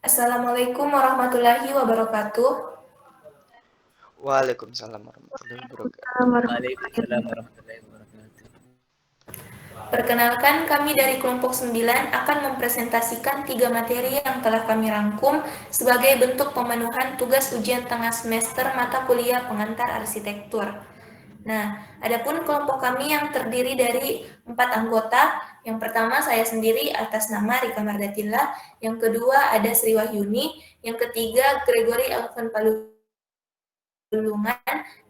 Assalamualaikum warahmatullahi wabarakatuh. Waalaikumsalam warahmatullahi wabarakatuh. Waalaikumsalam warahmatullahi wabarakatuh. Perkenalkan, kami dari kelompok 9 akan mempresentasikan 3 materi yang telah kami rangkum sebagai bentuk pemenuhan tugas ujian tengah semester mata kuliah pengantar arsitektur. Nah, adapun kelompok kami yang terdiri dari 4 anggota. Yang pertama saya sendiri atas nama Rika Mardatillah, yang kedua ada Sri Wahyuni, yang ketiga Gregory Alvan Palulungan,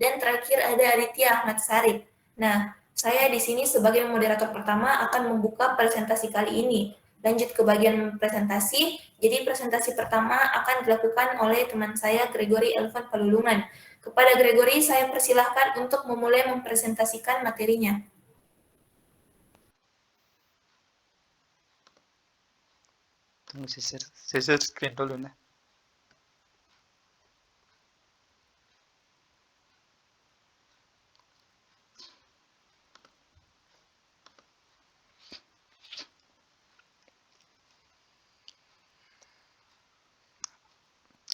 dan terakhir ada Aditya Ahmad Sarip. Nah, saya di sini sebagai moderator pertama akan membuka presentasi kali ini. Lanjut ke bagian presentasi. Jadi presentasi pertama akan dilakukan oleh teman saya Gregory Elvan Palulungan. Kepada Gregory saya persilahkan untuk memulai mempresentasikan materinya. Tunggu saya share screen dulu nah.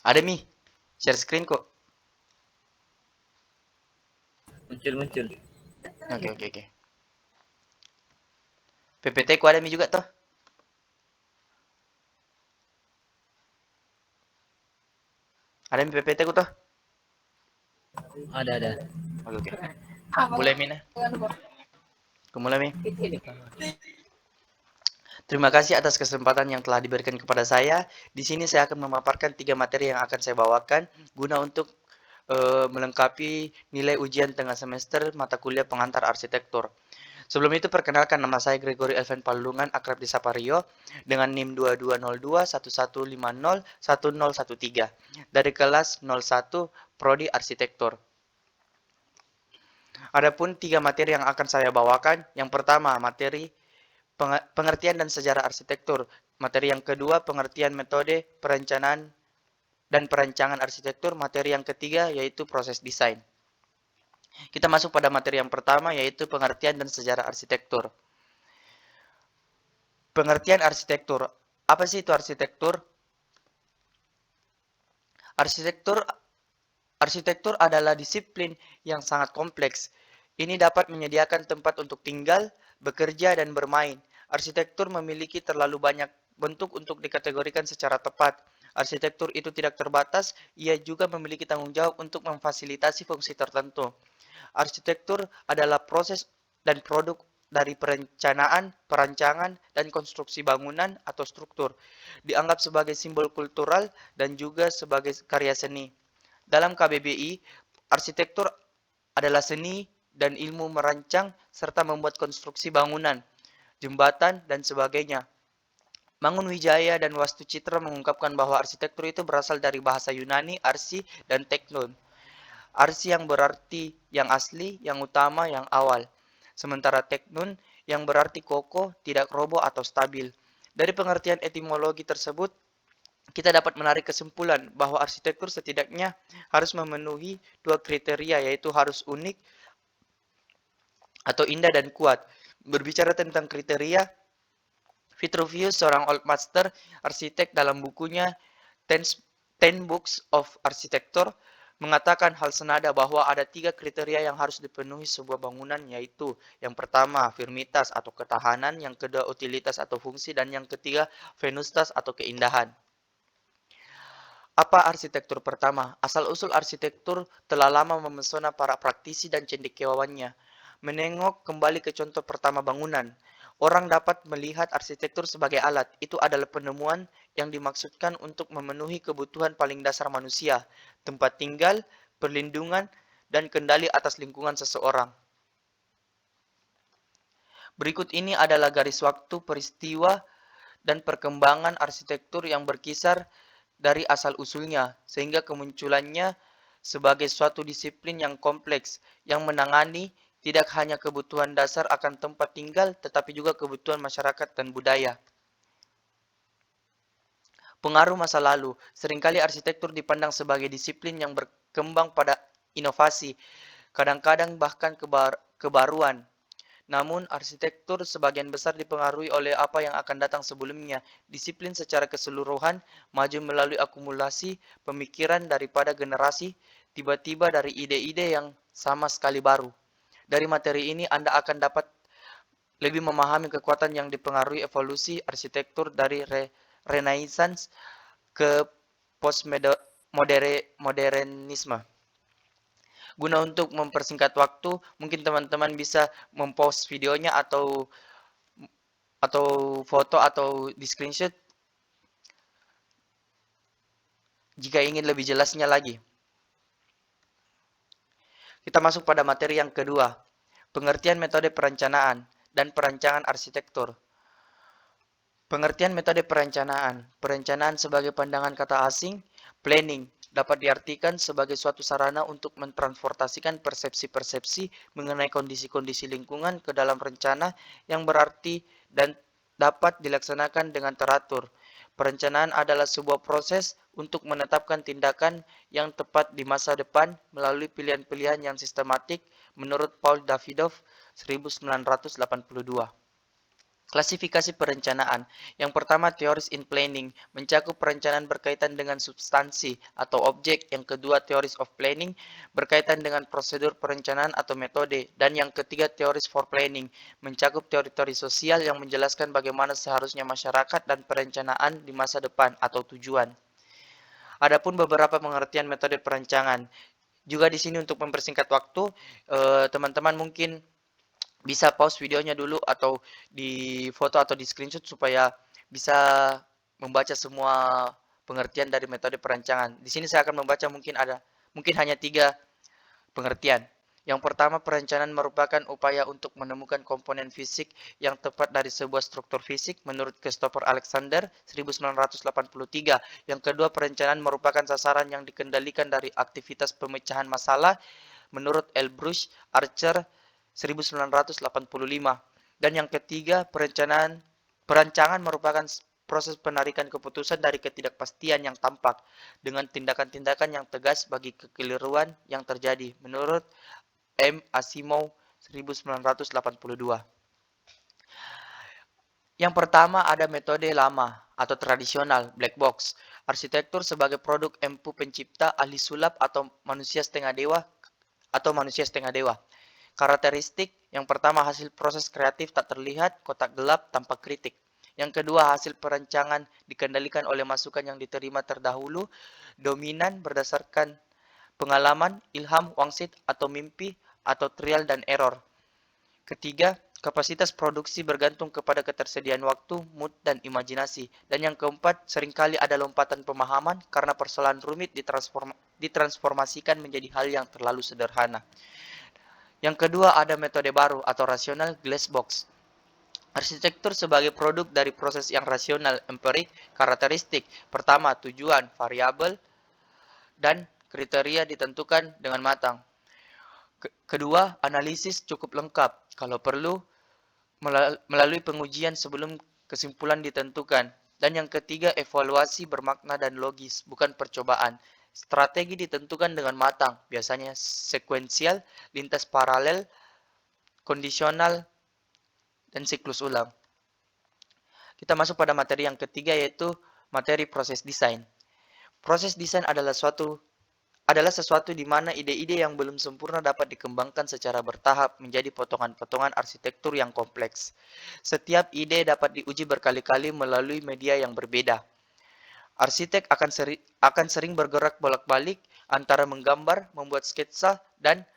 Ada Mi, share screen kok. Muncul. Oke. PPT ku ada Mi juga toh. Ada Mi PPT ku toh. Ada. Oke. Mulai Mi nah. Mulai Mi. Terima kasih atas kesempatan yang telah diberikan kepada saya. Di sini saya akan memaparkan 3 materi yang akan saya bawakan guna untuk melengkapi nilai ujian tengah semester mata kuliah pengantar arsitektur. Sebelum itu perkenalkan, nama saya Gregory Elvan Palulungan, akrab disapa Rio, dengan NIM 220211501013 dari kelas 01 Prodi Arsitektur. Adapun 3 materi yang akan saya bawakan. Yang pertama, materi pengertian dan sejarah arsitektur. Materi yang kedua, pengertian metode perencanaan dan perancangan arsitektur. Materi yang ketiga yaitu proses desain. Kita masuk pada materi yang pertama, yaitu pengertian dan sejarah arsitektur. Pengertian arsitektur. Apa sih itu arsitektur? Arsitektur adalah disiplin yang sangat kompleks. Ini dapat menyediakan tempat untuk tinggal, bekerja, dan bermain. Arsitektur memiliki terlalu banyak bentuk untuk dikategorikan secara tepat. Arsitektur itu tidak terbatas, ia juga memiliki tanggung jawab untuk memfasilitasi fungsi tertentu. Arsitektur adalah proses dan produk dari perencanaan, perancangan, dan konstruksi bangunan atau struktur. Dianggap sebagai simbol kultural dan juga sebagai karya seni. Dalam KBBI, arsitektur adalah seni dan ilmu merancang serta membuat konstruksi bangunan, jembatan, dan sebagainya. Mangun Wijaya dan Wastu Citra mengungkapkan bahwa arsitektur itu berasal dari bahasa Yunani, arsi, dan teknon. Arsi yang berarti yang asli, yang utama, yang awal. Sementara teknon yang berarti kokoh, tidak roboh atau stabil. Dari pengertian etimologi tersebut, kita dapat menarik kesimpulan bahwa arsitektur setidaknya harus memenuhi 2 kriteria, yaitu harus unik atau indah dan kuat. Berbicara tentang kriteria, Vitruvius, seorang old master arsitek, dalam bukunya Ten Books of Architecture, mengatakan hal senada bahwa ada 3 kriteria yang harus dipenuhi sebuah bangunan, yaitu yang pertama firmitas atau ketahanan, yang kedua utilitas atau fungsi, dan yang ketiga venustas atau keindahan. Apa arsitektur pertama? Asal-usul arsitektur telah lama memesona para praktisi dan cendekiawannya. Menengok kembali ke contoh pertama bangunan. Orang dapat melihat arsitektur sebagai alat. Itu adalah penemuan yang dimaksudkan untuk memenuhi kebutuhan paling dasar manusia, tempat tinggal, perlindungan, dan kendali atas lingkungan seseorang. Berikut ini adalah garis waktu peristiwa dan perkembangan arsitektur yang berkisar dari asal-usulnya, sehingga kemunculannya sebagai suatu disiplin yang kompleks, yang menangani tidak hanya kebutuhan dasar akan tempat tinggal, tetapi juga kebutuhan masyarakat dan budaya. Pengaruh masa lalu. Seringkali arsitektur dipandang sebagai disiplin yang berkembang pada inovasi, kadang-kadang bahkan kebaruan. Namun, arsitektur sebagian besar dipengaruhi oleh apa yang akan datang sebelumnya. Disiplin secara keseluruhan maju melalui akumulasi pemikiran daripada generasi, tiba-tiba dari ide-ide yang sama sekali baru. Dari materi ini, Anda akan dapat lebih memahami kekuatan yang dipengaruhi evolusi arsitektur dari Renaissance ke postmodernisme. Guna untuk mempersingkat waktu, mungkin teman-teman bisa mempost videonya atau foto atau di screenshot jika ingin lebih jelasnya lagi. Kita masuk pada materi yang kedua, pengertian metode perencanaan dan perancangan arsitektur. Pengertian metode perencanaan. Perencanaan sebagai pandangan kata asing, planning, dapat diartikan sebagai suatu sarana untuk mentransportasikan persepsi-persepsi mengenai kondisi-kondisi lingkungan ke dalam rencana yang berarti dan dapat dilaksanakan dengan teratur. Perencanaan adalah sebuah proses untuk menetapkan tindakan yang tepat di masa depan melalui pilihan-pilihan yang sistematik menurut Paul Davidoff 1982. Klasifikasi perencanaan. Yang pertama, teoris in planning, mencakup perencanaan berkaitan dengan substansi atau objek. Yang kedua, theories of planning, berkaitan dengan prosedur perencanaan atau metode. Dan yang ketiga, theories for planning, mencakup teori-teori sosial yang menjelaskan bagaimana seharusnya masyarakat dan perencanaan di masa depan atau tujuan. Adapun beberapa pengertian metode perencanaan. Juga di sini untuk mempersingkat waktu, teman-teman mungkin bisa pause videonya dulu atau di foto atau di screenshot supaya bisa membaca semua pengertian dari metode perencanaan. Di sini saya akan membaca mungkin hanya 3 pengertian. Yang pertama, perencanaan merupakan upaya untuk menemukan komponen fisik yang tepat dari sebuah struktur fisik menurut Christopher Alexander 1983. Yang kedua, perencanaan merupakan sasaran yang dikendalikan dari aktivitas pemecahan masalah menurut Elbruch Archer 1985. Dan yang ketiga, perancangan merupakan proses penarikan keputusan dari ketidakpastian yang tampak dengan tindakan-tindakan yang tegas bagi kekeliruan yang terjadi menurut M. Asimov 1982. Yang pertama ada metode lama atau tradisional black box. Arsitektur sebagai produk empu pencipta, ahli sulap atau manusia setengah dewa. Karakteristik yang pertama, hasil proses kreatif tak terlihat, kotak gelap tanpa kritik. Yang kedua, hasil perancangan dikendalikan oleh masukan yang diterima terdahulu, dominan berdasarkan pengalaman, ilham, wangsit, atau mimpi, atau trial dan error. Ketiga, kapasitas produksi bergantung kepada ketersediaan waktu, mood, dan imajinasi. Dan yang keempat, seringkali ada lompatan pemahaman karena persoalan rumit ditransformasikan menjadi hal yang terlalu sederhana. Yang kedua, ada metode baru atau rasional glass box. Arsitektur sebagai produk dari proses yang rasional, empirik, karakteristik. Pertama, tujuan, variabel, dan kriteria ditentukan dengan matang. Kedua, analisis cukup lengkap. Kalau perlu, melalui pengujian sebelum kesimpulan ditentukan. Dan yang ketiga, evaluasi bermakna dan logis, bukan percobaan. Strategi ditentukan dengan matang, biasanya sekuensial, lintas paralel, kondisional, dan siklus ulang. Kita masuk pada materi yang ketiga, yaitu materi proses desain. Proses desain adalah sesuatu di mana ide-ide yang belum sempurna dapat dikembangkan secara bertahap menjadi potongan-potongan arsitektur yang kompleks. Setiap ide dapat diuji berkali-kali melalui media yang berbeda. Arsitek akan sering bergerak bolak-balik antara menggambar, membuat sketsa, dan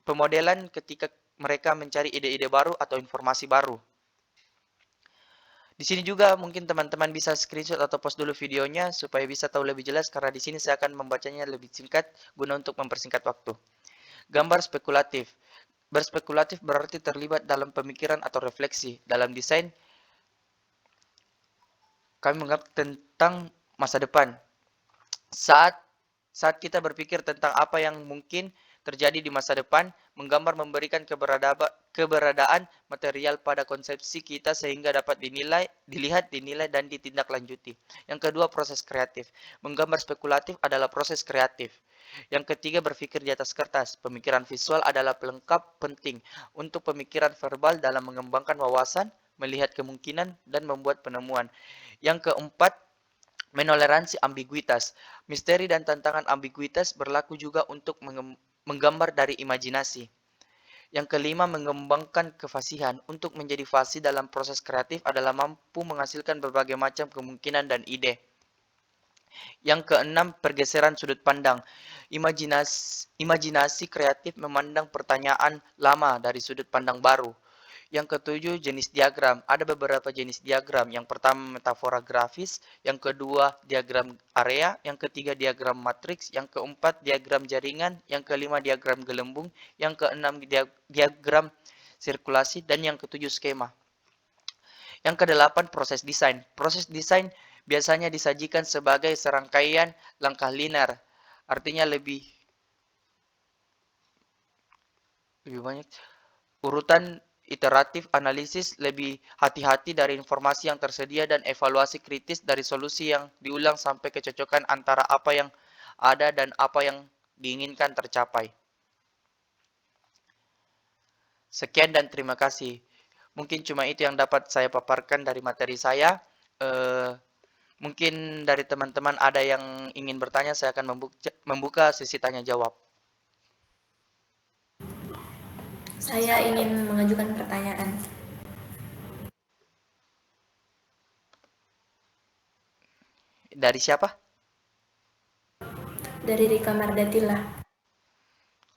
pemodelan ketika mereka mencari ide-ide baru atau informasi baru. Di sini juga mungkin teman-teman bisa screenshot atau post dulu videonya supaya bisa tahu lebih jelas, karena di sini saya akan membacanya lebih singkat guna untuk mempersingkat waktu. Gambar spekulatif. Berspekulatif berarti terlibat dalam pemikiran atau refleksi. Dalam desain, kami menganggap tentang masa depan. Saat kita berpikir tentang apa yang mungkin, terjadi di masa depan. Menggambar memberikan keberadaan material pada konsepsi kita sehingga dapat dilihat, dinilai, dan ditindaklanjuti. Yang kedua, proses kreatif. Menggambar spekulatif adalah proses kreatif. Yang ketiga, berpikir di atas kertas. Pemikiran visual adalah pelengkap penting untuk pemikiran verbal dalam mengembangkan wawasan, melihat kemungkinan, dan membuat penemuan. Yang keempat, menoleransi ambiguitas. Misteri dan tantangan ambiguitas berlaku juga untuk menggambar dari imajinasi. Yang kelima, mengembangkan kefasihan. Untuk menjadi fasih dalam proses kreatif adalah mampu menghasilkan berbagai macam kemungkinan dan ide. Yang keenam, pergeseran sudut pandang. Imajinasi kreatif memandang pertanyaan lama dari sudut pandang baru. Yang ketujuh, jenis diagram. Ada beberapa jenis diagram. Yang pertama, metafora grafis. Yang kedua, diagram area. Yang ketiga, diagram matriks. Yang keempat, diagram jaringan. Yang kelima, diagram gelembung. Yang keenam, diagram sirkulasi. Dan yang ketujuh, skema. Yang kedelapan, proses desain. Proses desain biasanya disajikan sebagai serangkaian langkah linear. Artinya lebih banyak urutan iteratif, analisis, lebih hati-hati dari informasi yang tersedia, dan evaluasi kritis dari solusi yang diulang sampai kecocokan antara apa yang ada dan apa yang diinginkan tercapai. Sekian dan terima kasih. Mungkin cuma itu yang dapat saya paparkan dari materi saya. Mungkin dari teman-teman ada yang ingin bertanya, saya akan membuka sesi tanya jawab. Saya ingin mengajukan pertanyaan. Dari siapa? Dari Rika Mardatila.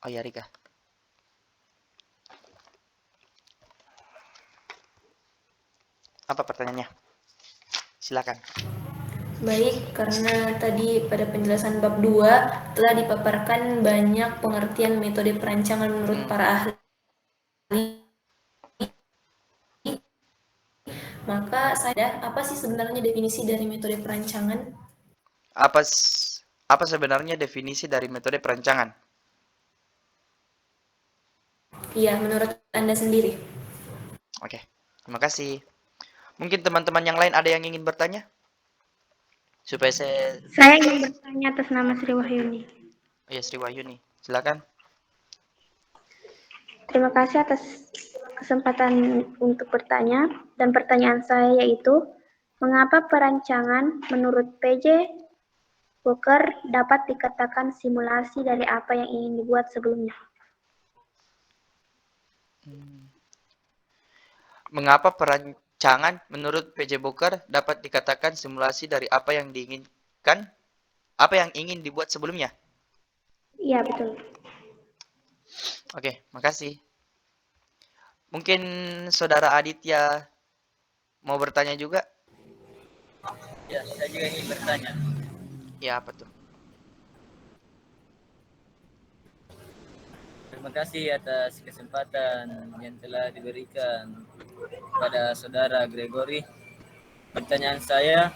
Oh ya, Rika. Apa pertanyaannya? Silakan. Baik, karena tadi pada penjelasan bab 2 telah dipaparkan banyak pengertian metode perancangan menurut para ahli. Maka apa sih sebenarnya definisi dari metode perancangan? Apa sebenarnya definisi dari metode perancangan? Iya, menurut Anda sendiri. Oke, terima kasih. Mungkin teman-teman yang lain ada yang ingin bertanya? Supaya Saya ingin bertanya atas nama Sri Wahyuni. Oh ya, Sri Wahyuni. Silakan. Terima kasih atas kesempatan untuk bertanya. Dan pertanyaan saya yaitu, mengapa perancangan menurut PJ Boker dapat dikatakan simulasi dari apa yang ingin dibuat sebelumnya? Mengapa perancangan menurut PJ Boker dapat dikatakan simulasi dari apa yang diinginkan? Apa yang ingin dibuat sebelumnya? Iya, betul. Oke, makasih. Mungkin Saudara Aditya mau bertanya juga? Ya, saya juga ingin bertanya. Ya, apa tuh? Terima kasih atas kesempatan yang telah diberikan pada Saudara Gregory. Pertanyaan saya,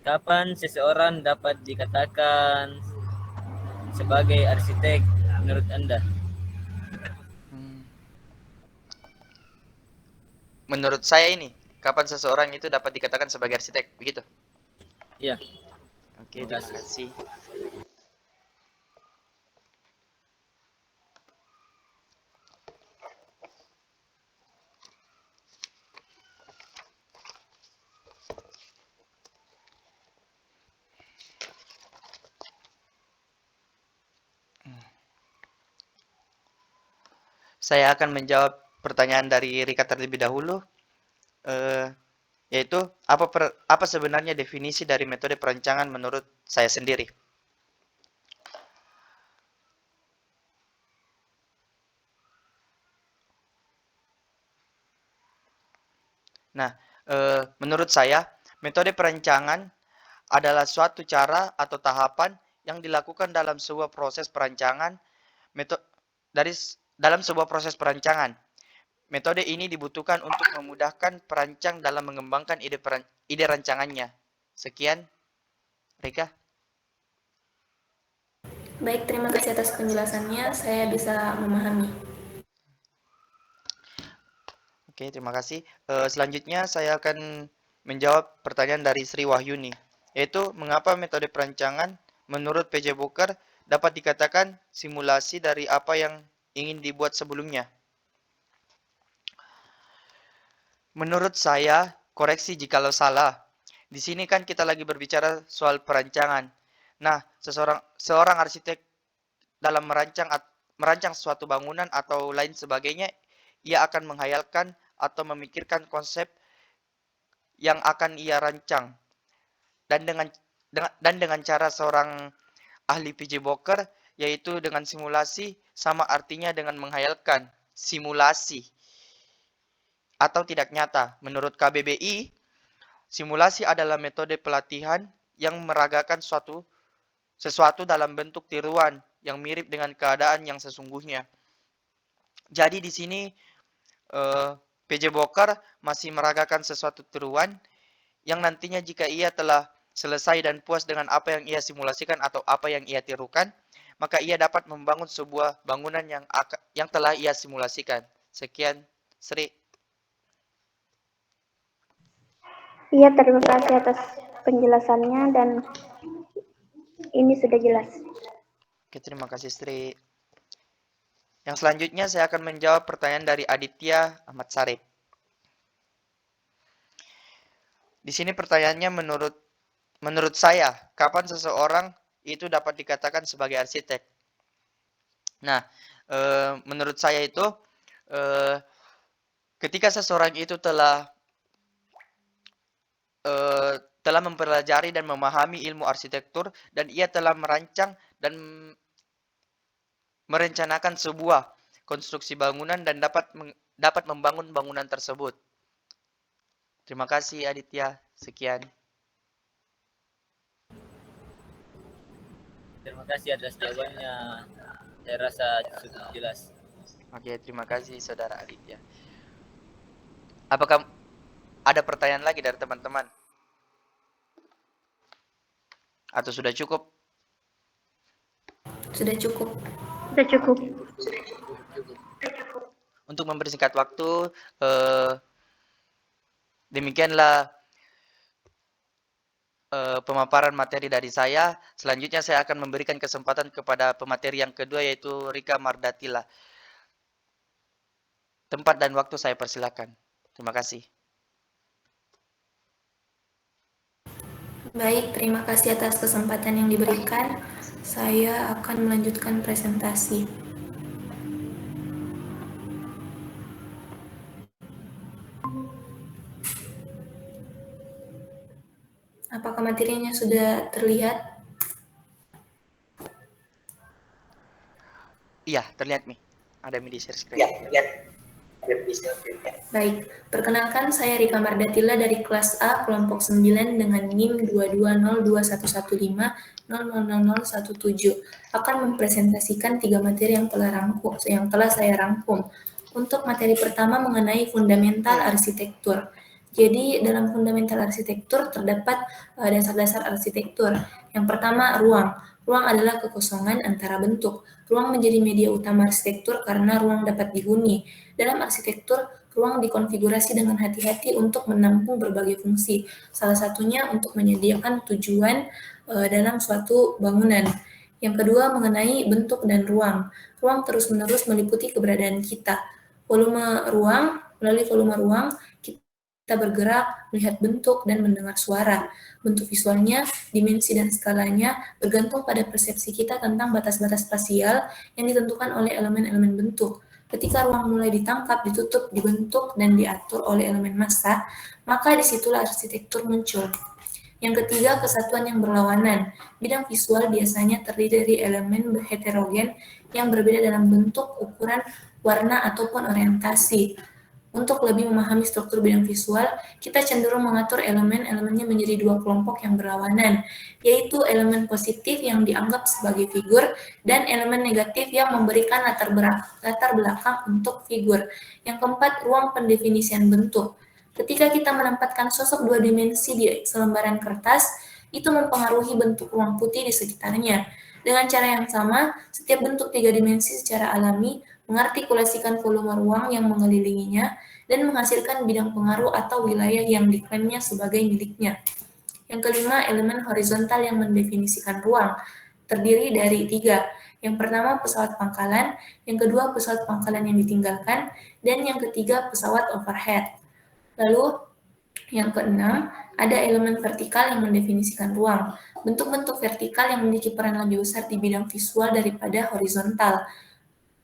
kapan seseorang dapat dikatakan sebagai arsitek menurut Anda? Menurut saya ini, kapan seseorang itu dapat dikatakan sebagai arsitek, begitu? Iya. Oke, terima kasih. Saya akan menjawab pertanyaan dari Rika terlebih dahulu, yaitu apa sebenarnya definisi dari metode perancangan menurut saya sendiri. Nah, menurut saya, metode perancangan adalah suatu cara atau tahapan yang dilakukan dalam sebuah proses perancangan. Dalam sebuah proses perancangan, metode ini dibutuhkan untuk memudahkan perancang dalam mengembangkan ide rancangannya. Sekian, Rika. Baik, terima kasih atas penjelasannya. Saya bisa memahami. Oke, terima kasih. Selanjutnya saya akan menjawab pertanyaan dari Sri Wahyuni, yaitu mengapa metode perancangan menurut PJ Boker dapat dikatakan simulasi dari apa yang ingin dibuat sebelumnya. Menurut saya, koreksi jikalau salah. Di sini kan kita lagi berbicara soal perancangan. Nah, seorang arsitek dalam merancang suatu bangunan atau lain sebagainya, ia akan menghayalkan atau memikirkan konsep yang akan ia rancang. Dan dengan cara seorang ahli PJ Boker, yaitu dengan simulasi, sama artinya dengan menghayalkan simulasi atau tidak nyata. Menurut KBBI, simulasi adalah metode pelatihan yang meragakan sesuatu dalam bentuk tiruan yang mirip dengan keadaan yang sesungguhnya. Jadi di sini PJ Boker masih meragakan sesuatu tiruan yang nantinya jika ia telah selesai dan puas dengan apa yang ia simulasikan atau apa yang ia tirukan, maka ia dapat membangun sebuah bangunan yang telah ia simulasikan. Sekian, Sri. Iya, terima kasih atas penjelasannya dan ini sudah jelas. Oke, terima kasih, Sri. Yang selanjutnya saya akan menjawab pertanyaan dari Aditya Ahmad Sarip. Di sini pertanyaannya menurut saya, kapan seseorang itu dapat dikatakan sebagai arsitek? Nah, menurut saya itu ketika seseorang itu telah mempelajari dan memahami ilmu arsitektur dan ia telah merancang dan merencanakan sebuah konstruksi bangunan dan dapat membangun bangunan tersebut. Terima kasih Aditya. Sekian. Terima kasih atas jawabannya. Saya rasa cukup jelas. Oke, terima kasih Saudara Aditya. Apakah ada pertanyaan lagi dari teman-teman? Atau sudah cukup? Sudah cukup. Sudah cukup. Untuk mempersingkat waktu, demikianlah pemaparan materi dari saya. Selanjutnya saya akan memberikan kesempatan kepada pemateri yang kedua, yaitu Rika Mardatila. Tempat dan waktu saya persilakan. Terima kasih. Baik, terima kasih atas kesempatan yang diberikan. Saya akan melanjutkan presentasi. Apakah materinya sudah terlihat? Iya, terlihat Mi. Ada Mi di share screen. Ya, terlihat. Baik, perkenalkan saya Rika Mardatila dari kelas A kelompok 9 dengan NIM 2202115000017 akan mempresentasikan 3 materi yang telah saya rangkum. Untuk materi pertama mengenai fundamental arsitektur. Jadi dalam fundamental arsitektur terdapat dasar-dasar arsitektur. Yang pertama, ruang. Ruang adalah kekosongan antara bentuk. Ruang menjadi media utama arsitektur karena ruang dapat dihuni. Dalam arsitektur, ruang dikonfigurasi dengan hati-hati untuk menampung berbagai fungsi. Salah satunya untuk menyediakan tujuan dalam suatu bangunan. Yang kedua mengenai bentuk dan ruang. Ruang terus-menerus meliputi keberadaan kita. Melalui volume ruang, kita bergerak, melihat bentuk, dan mendengar suara. Bentuk visualnya, dimensi dan skalanya bergantung pada persepsi kita tentang batas-batas spasial yang ditentukan oleh elemen-elemen bentuk. Ketika ruang mulai ditangkap, ditutup, dibentuk, dan diatur oleh elemen massa, maka disitulah arsitektur muncul. Yang ketiga, kesatuan yang berlawanan. Bidang visual biasanya terdiri dari elemen heterogen yang berbeda dalam bentuk, ukuran, warna, ataupun orientasi. Untuk lebih memahami struktur bidang visual, kita cenderung mengatur elemen-elemennya menjadi dua kelompok yang berlawanan, yaitu elemen positif yang dianggap sebagai figur dan elemen negatif yang memberikan latar belakang untuk figur. Yang keempat, ruang pendefinisian bentuk. Ketika kita menempatkan sosok dua dimensi di selembaran kertas, itu mempengaruhi bentuk ruang putih di sekitarnya. Dengan cara yang sama, setiap bentuk tiga dimensi secara alami mengartikulasikan volume ruang yang mengelilinginya dan menghasilkan bidang pengaruh atau wilayah yang diklaimnya sebagai miliknya. Yang kelima, elemen horizontal yang mendefinisikan ruang, terdiri dari tiga. Yang pertama, pesawat pangkalan, yang kedua, pesawat pangkalan yang ditinggalkan, dan yang ketiga, pesawat overhead. Lalu, yang keenam, ada elemen vertikal yang mendefinisikan ruang. Bentuk-bentuk vertikal yang memiliki peran lebih besar di bidang visual daripada horizontal.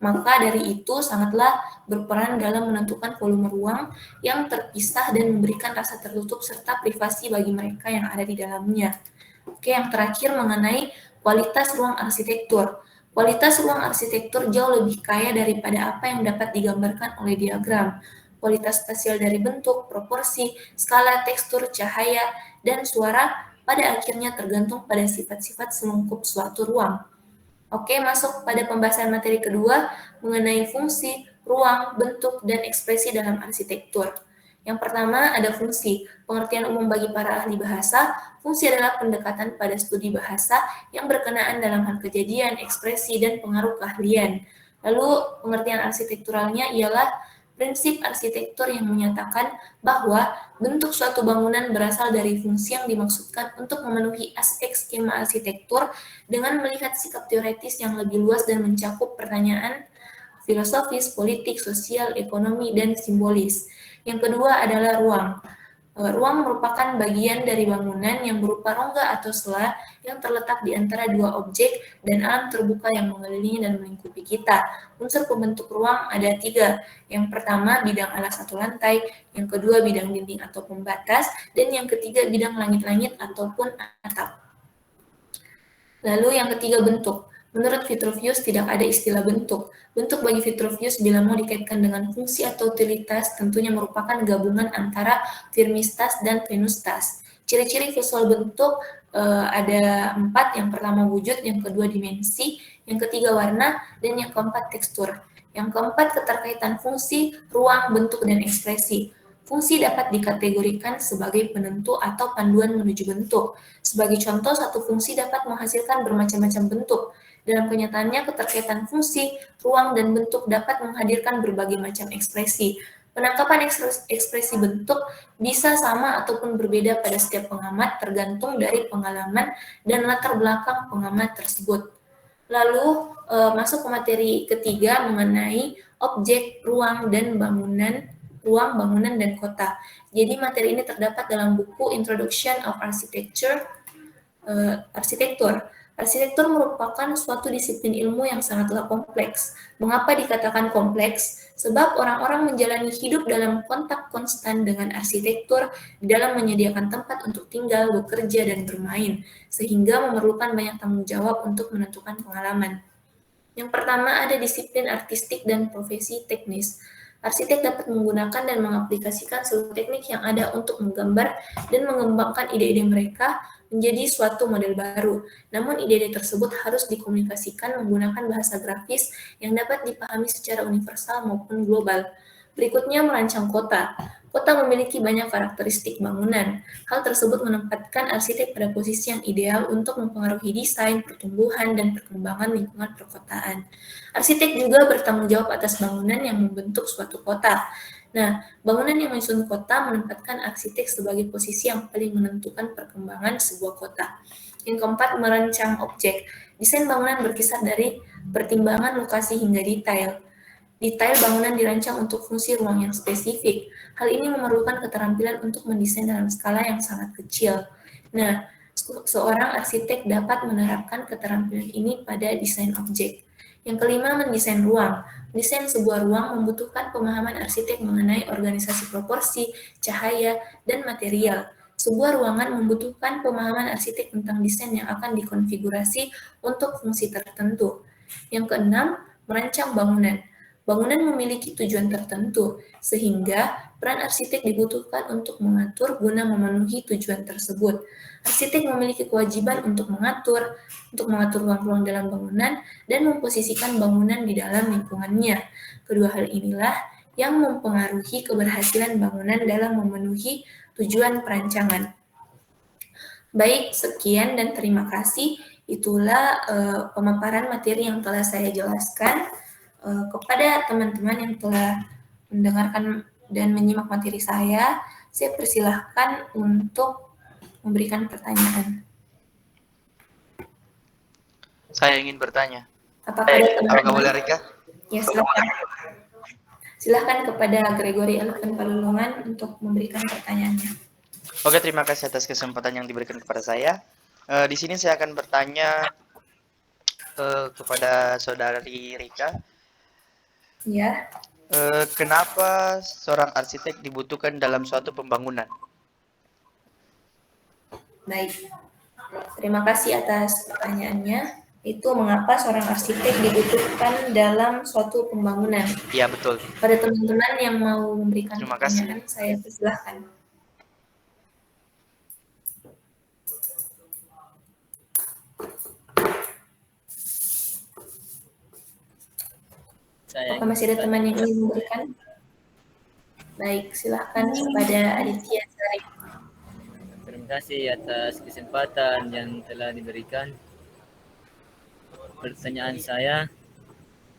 Maka dari itu sangatlah berperan dalam menentukan volume ruang yang terpisah dan memberikan rasa tertutup serta privasi bagi mereka yang ada di dalamnya. Oke, yang terakhir mengenai kualitas ruang arsitektur. Kualitas ruang arsitektur jauh lebih kaya daripada apa yang dapat digambarkan oleh diagram. Kualitas spasial dari bentuk, proporsi, skala, tekstur, cahaya, dan suara pada akhirnya tergantung pada sifat-sifat selengkup suatu ruang. Oke, masuk pada pembahasan materi kedua mengenai fungsi, ruang, bentuk, dan ekspresi dalam arsitektur. Yang pertama ada fungsi. Pengertian umum bagi para ahli bahasa, fungsi adalah pendekatan pada studi bahasa yang berkenaan dalam hal kejadian, ekspresi, dan pengaruh keahlian. Lalu pengertian arsitekturalnya ialah prinsip arsitektur yang menyatakan bahwa bentuk suatu bangunan berasal dari fungsi yang dimaksudkan untuk memenuhi aspek skema arsitektur dengan melihat sikap teoretis yang lebih luas dan mencakup pertanyaan filosofis, politik, sosial, ekonomi, dan simbolis. Yang kedua adalah ruang. Ruang merupakan bagian dari bangunan yang berupa rongga atau sela yang terletak di antara dua objek dan alam terbuka yang mengelilingi dan melingkupi kita. Unsur pembentuk ruang ada tiga. Yang pertama, bidang alas atau lantai. Yang kedua, bidang dinding atau pembatas. Dan yang ketiga, bidang langit-langit ataupun atap. Lalu yang ketiga, bentuk. Menurut Vitruvius tidak ada istilah bentuk. Bentuk bagi Vitruvius bila mau dikaitkan dengan fungsi atau utilitas tentunya merupakan gabungan antara firmistas dan venustas. Ciri-ciri visual bentuk ada 4, yang pertama wujud, yang kedua dimensi, yang ketiga warna, dan yang keempat tekstur. Yang keempat keterkaitan fungsi, ruang, bentuk, dan ekspresi. Fungsi dapat dikategorikan sebagai penentu atau panduan menuju bentuk. Sebagai contoh, satu fungsi dapat menghasilkan bermacam-macam bentuk. Dalam kenyataannya, keterkaitan fungsi, ruang, dan bentuk dapat menghadirkan berbagai macam ekspresi. Penangkapan ekspresi bentuk bisa sama ataupun berbeda pada setiap pengamat tergantung dari pengalaman dan latar belakang pengamat tersebut. Lalu masuk ke materi ketiga mengenai objek, ruang, dan bangunan, ruang, bangunan, dan kota. Jadi materi ini terdapat dalam buku Introduction of Architecture, Arsitektur. Arsitektur merupakan suatu disiplin ilmu yang sangatlah kompleks. Mengapa dikatakan kompleks? Sebab orang-orang menjalani hidup dalam kontak konstan dengan arsitektur di dalam menyediakan tempat untuk tinggal, bekerja, dan bermain, sehingga memerlukan banyak tanggung jawab untuk menentukan pengalaman. Yang pertama ada disiplin artistik dan profesi teknis. Arsitek dapat menggunakan dan mengaplikasikan seluruh teknik yang ada untuk menggambar dan mengembangkan ide-ide mereka menjadi suatu model baru. Namun ide-ide tersebut harus dikomunikasikan menggunakan bahasa grafis yang dapat dipahami secara universal maupun global. Berikutnya merancang kota. Kota memiliki banyak karakteristik bangunan. Hal tersebut menempatkan arsitek pada posisi yang ideal untuk mempengaruhi desain, pertumbuhan, dan perkembangan lingkungan perkotaan. Arsitek juga bertanggung jawab atas bangunan yang membentuk suatu kota. Nah, bangunan yang menyusun kota menempatkan arsitek sebagai posisi yang paling menentukan perkembangan sebuah kota. Yang keempat, merancang objek. Desain bangunan berkisar dari pertimbangan lokasi hingga detail. Detail bangunan dirancang untuk fungsi ruang yang spesifik. Hal ini memerlukan keterampilan untuk mendesain dalam skala yang sangat kecil. Nah, seorang arsitek dapat menerapkan keterampilan ini pada desain objek. Yang kelima, mendesain ruang. Mendesain sebuah ruang membutuhkan pemahaman arsitek mengenai organisasi proporsi, cahaya, dan material. Sebuah ruangan membutuhkan pemahaman arsitek tentang desain yang akan dikonfigurasi untuk fungsi tertentu. Yang keenam, merancang bangunan. Bangunan memiliki tujuan tertentu, sehingga peran arsitek dibutuhkan untuk mengatur guna memenuhi tujuan tersebut. Arsitek memiliki kewajiban untuk mengatur ruang-ruang dalam bangunan dan memposisikan bangunan di dalam lingkungannya. Kedua hal inilah yang mempengaruhi keberhasilan bangunan dalam memenuhi tujuan perancangan. Baik, sekian dan terima kasih. itulah pemaparan materi yang telah saya jelaskan. Kepada teman-teman yang telah mendengarkan dan menyimak materi saya persilahkan untuk memberikan pertanyaan. Saya ingin bertanya. Apakah ada Apakah boleh, teman-teman? Rika? Ya, silakan. Silakan kepada Gregory Elvan Palulungan untuk memberikan pertanyaannya. Oke, terima kasih atas kesempatan yang diberikan kepada saya. Di sini saya akan bertanya kepada saudari Rika. Ya, Kenapa seorang arsitek dibutuhkan dalam suatu pembangunan? baik. Terima kasih atas pertanyaannya. Itu mengapa seorang arsitek dibutuhkan dalam suatu pembangunan. Iya, betul. Pada teman-teman yang mau memberikan Terima kasih. pertanyaan, saya persilahkan. Apakah masih ada teman yang ingin memberikan? Baik, silahkan kepada Aditya Sari. Terima kasih atas kesempatan yang telah diberikan. Pertanyaan saya,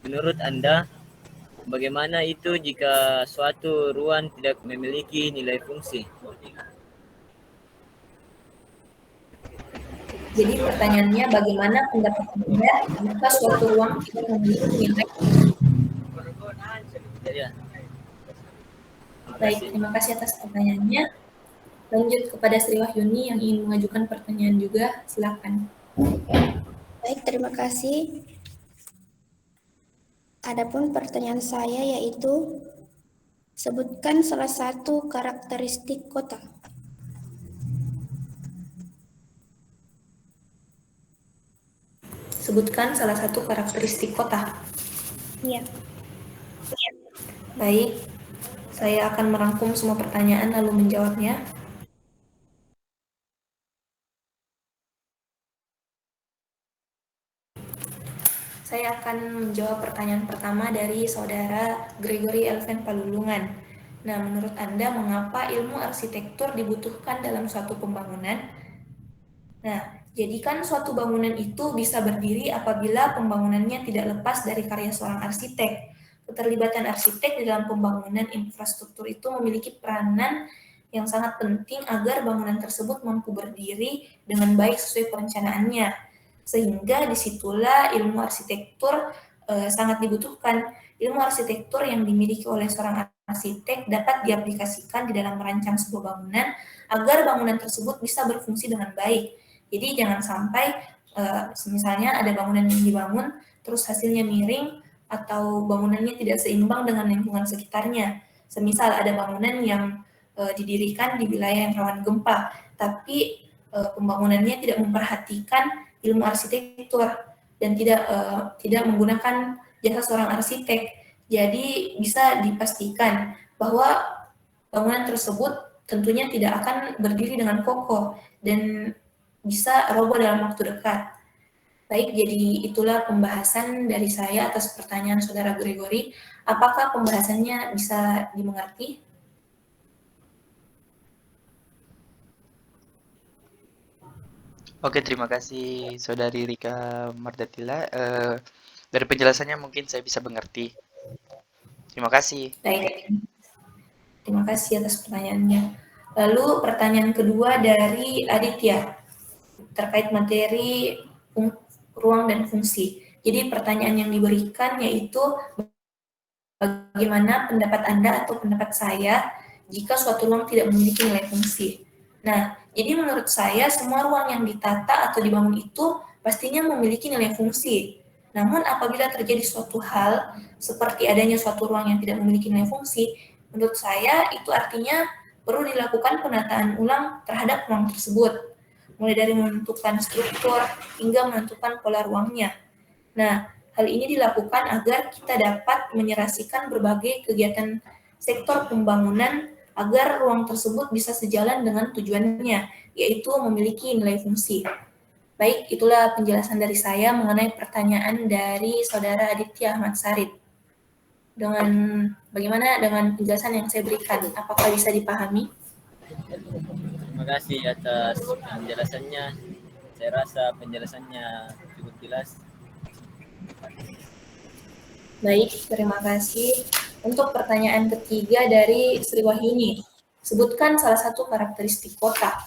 menurut Anda, bagaimana itu jika suatu ruang tidak memiliki nilai fungsi? Jadi pertanyaannya, bagaimana pendapat Anda jika suatu ruang tidak memiliki nilai? Ya. Baik, terima kasih atas pertanyaannya. Lanjut kepada Sri Wahyuni yang ingin mengajukan pertanyaan juga, silakan. Baik, terima kasih. Adapun pertanyaan saya yaitu, sebutkan salah satu karakteristik kota. Sebutkan salah satu karakteristik kota. Iya. Baik, saya akan merangkum semua pertanyaan lalu menjawabnya. Saya akan menjawab pertanyaan pertama dari saudara Gregory Elvan Palulungan. Nah, menurut Anda, mengapa ilmu arsitektur dibutuhkan dalam suatu pembangunan? Nah, jadikan suatu bangunan itu bisa berdiri apabila pembangunannya tidak lepas dari karya seorang arsitek. Keterlibatan arsitek di dalam pembangunan infrastruktur itu memiliki peranan yang sangat penting agar bangunan tersebut mampu berdiri dengan baik sesuai perencanaannya. Sehingga disitulah ilmu arsitektur sangat dibutuhkan. Ilmu arsitektur yang dimiliki oleh seorang arsitek dapat diaplikasikan di dalam merancang sebuah bangunan agar bangunan tersebut bisa berfungsi dengan baik. Jadi jangan sampai misalnya ada bangunan yang dibangun terus hasilnya miring atau bangunannya tidak seimbang dengan lingkungan sekitarnya. Semisal ada bangunan yang didirikan di wilayah yang rawan gempa, tapi pembangunannya tidak memperhatikan ilmu arsitektur dan tidak menggunakan jasa seorang arsitek. Jadi bisa dipastikan bahwa bangunan tersebut tentunya tidak akan berdiri dengan kokoh dan bisa roboh dalam waktu dekat. Baik, jadi itulah pembahasan dari saya atas pertanyaan saudara Gregory. Apakah pembahasannya bisa dimengerti? Oke, terima kasih saudari Rika Mardatila. Dari penjelasannya mungkin saya bisa mengerti. Terima kasih. Baik, terima kasih atas pertanyaannya. Lalu pertanyaan kedua dari Aditya terkait materi ruang dan fungsi. Jadi pertanyaan yang diberikan yaitu bagaimana pendapat Anda atau pendapat saya jika suatu ruang tidak memiliki nilai fungsi. Nah, jadi menurut saya semua ruang yang ditata atau dibangun itu pastinya memiliki nilai fungsi. Namun apabila terjadi suatu hal seperti adanya suatu ruang yang tidak memiliki nilai fungsi, menurut saya itu artinya perlu dilakukan penataan ulang terhadap ruang tersebut, mulai dari menentukan struktur hingga menentukan pola ruangnya. Nah, hal ini dilakukan agar kita dapat menyerasikan berbagai kegiatan sektor pembangunan agar ruang tersebut bisa sejalan dengan tujuannya, yaitu memiliki nilai fungsi. Baik, itulah penjelasan dari saya mengenai pertanyaan dari saudara Aditya Ahmad Sarid. Bagaimana dengan penjelasan yang saya berikan? Apakah bisa dipahami? Terima kasih atas penjelasannya. Saya rasa penjelasannya cukup jelas. Baik, terima kasih. Untuk pertanyaan ketiga dari Sri Wahyuni, sebutkan salah satu karakteristik kota.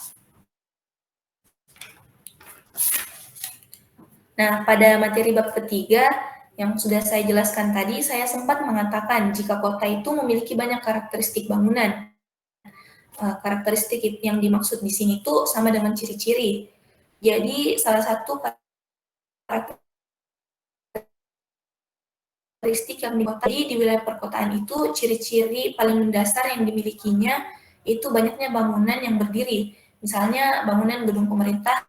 Nah, pada materi bab ketiga yang sudah saya jelaskan tadi, saya sempat mengatakan jika kota itu memiliki banyak karakteristik bangunan. Karakteristik yang dimaksud di sini itu sama dengan ciri-ciri. Jadi, salah satu karakteristik yang di wilayah perkotaan itu, ciri-ciri paling mendasar yang dimilikinya itu banyaknya bangunan yang berdiri. Misalnya bangunan gedung pemerintahan,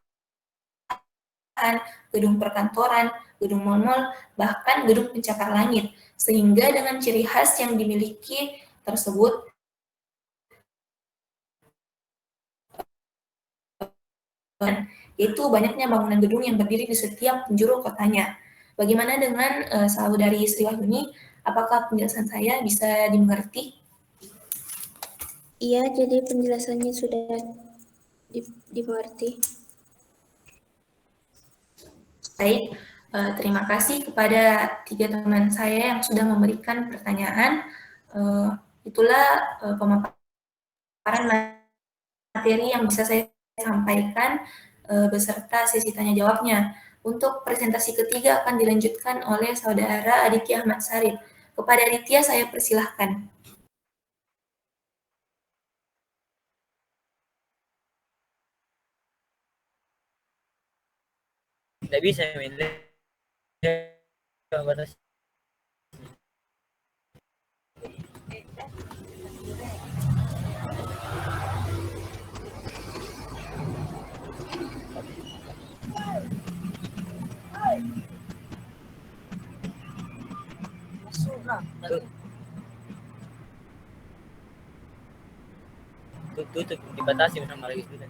gedung perkantoran, gedung mal-mal, bahkan gedung pencakar langit. Sehingga dengan ciri khas yang dimiliki tersebut, yaitu banyaknya bangunan gedung yang berdiri di setiap penjuru kotanya. Bagaimana dengan saudari Sri Wahyuni? Apakah penjelasan saya bisa dimengerti? Iya, jadi penjelasannya sudah dimengerti. Baik, terima kasih kepada 3 teman saya yang sudah memberikan pertanyaan. Itulah pemaparan materi yang bisa saya sampaikan beserta sesi tanya jawabnya. Untuk presentasi ketiga akan dilanjutkan oleh Saudara Aditya Ahmad Sarif. Kepada Aditya saya persilahkan. Tidak bisa batas. Tutup dibatasi sama lagi sudah.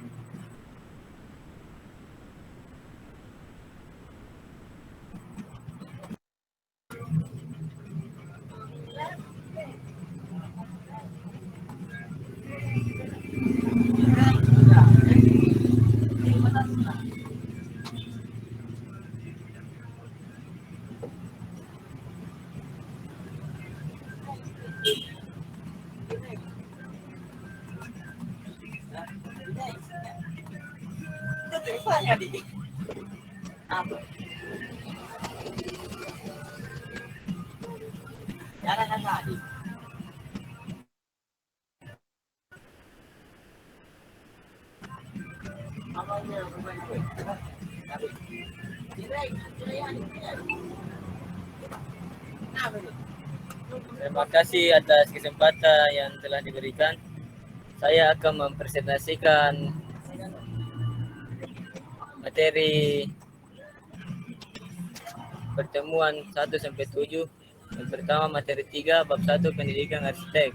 Terima kasih atas kesempatan yang telah diberikan. Saya akan mempresentasikan materi pertemuan 1-7. Yang pertama materi 3 bab 1 pendidikan arsitek.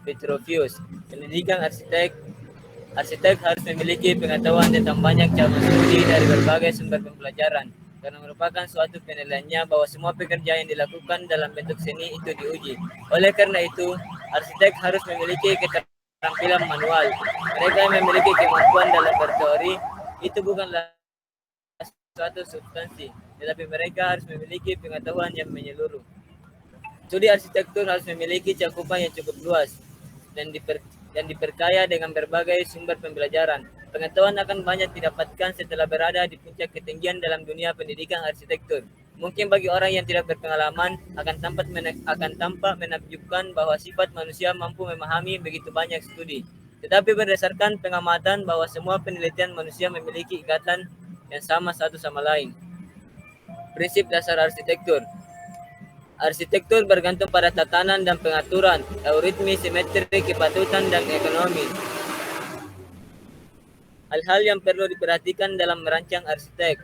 Petrovius. Pendidikan arsitek harus memiliki pengetahuan tentang banyak cabang studi dari berbagai sumber pembelajaran karena merupakan suatu penilaiannya bahwa semua pekerjaan yang dilakukan dalam bentuk seni itu diuji. Oleh karena itu, arsitek harus memiliki keterampilan manual. Mereka yang memiliki kemampuan dalam berteori itu bukanlah suatu substansi, tetapi mereka harus memiliki pengetahuan yang menyeluruh. Studi arsitektur harus memiliki cakupan yang cukup luas dan diperkaya dengan berbagai sumber pembelajaran. Pengetahuan akan banyak didapatkan setelah berada di puncak ketinggian dalam dunia pendidikan arsitektur. Mungkin bagi orang yang tidak berpengalaman akan tampak menakjubkan bahwa sifat manusia mampu memahami begitu banyak studi. Tetapi berdasarkan pengamatan bahwa semua penelitian manusia memiliki ikatan yang sama satu sama lain. Prinsip dasar arsitektur. Arsitektur bergantung pada tatanan dan pengaturan, euritmi, simetri, kepatutan, dan ekonomi. Hal-hal yang perlu diperhatikan dalam merancang arsitek.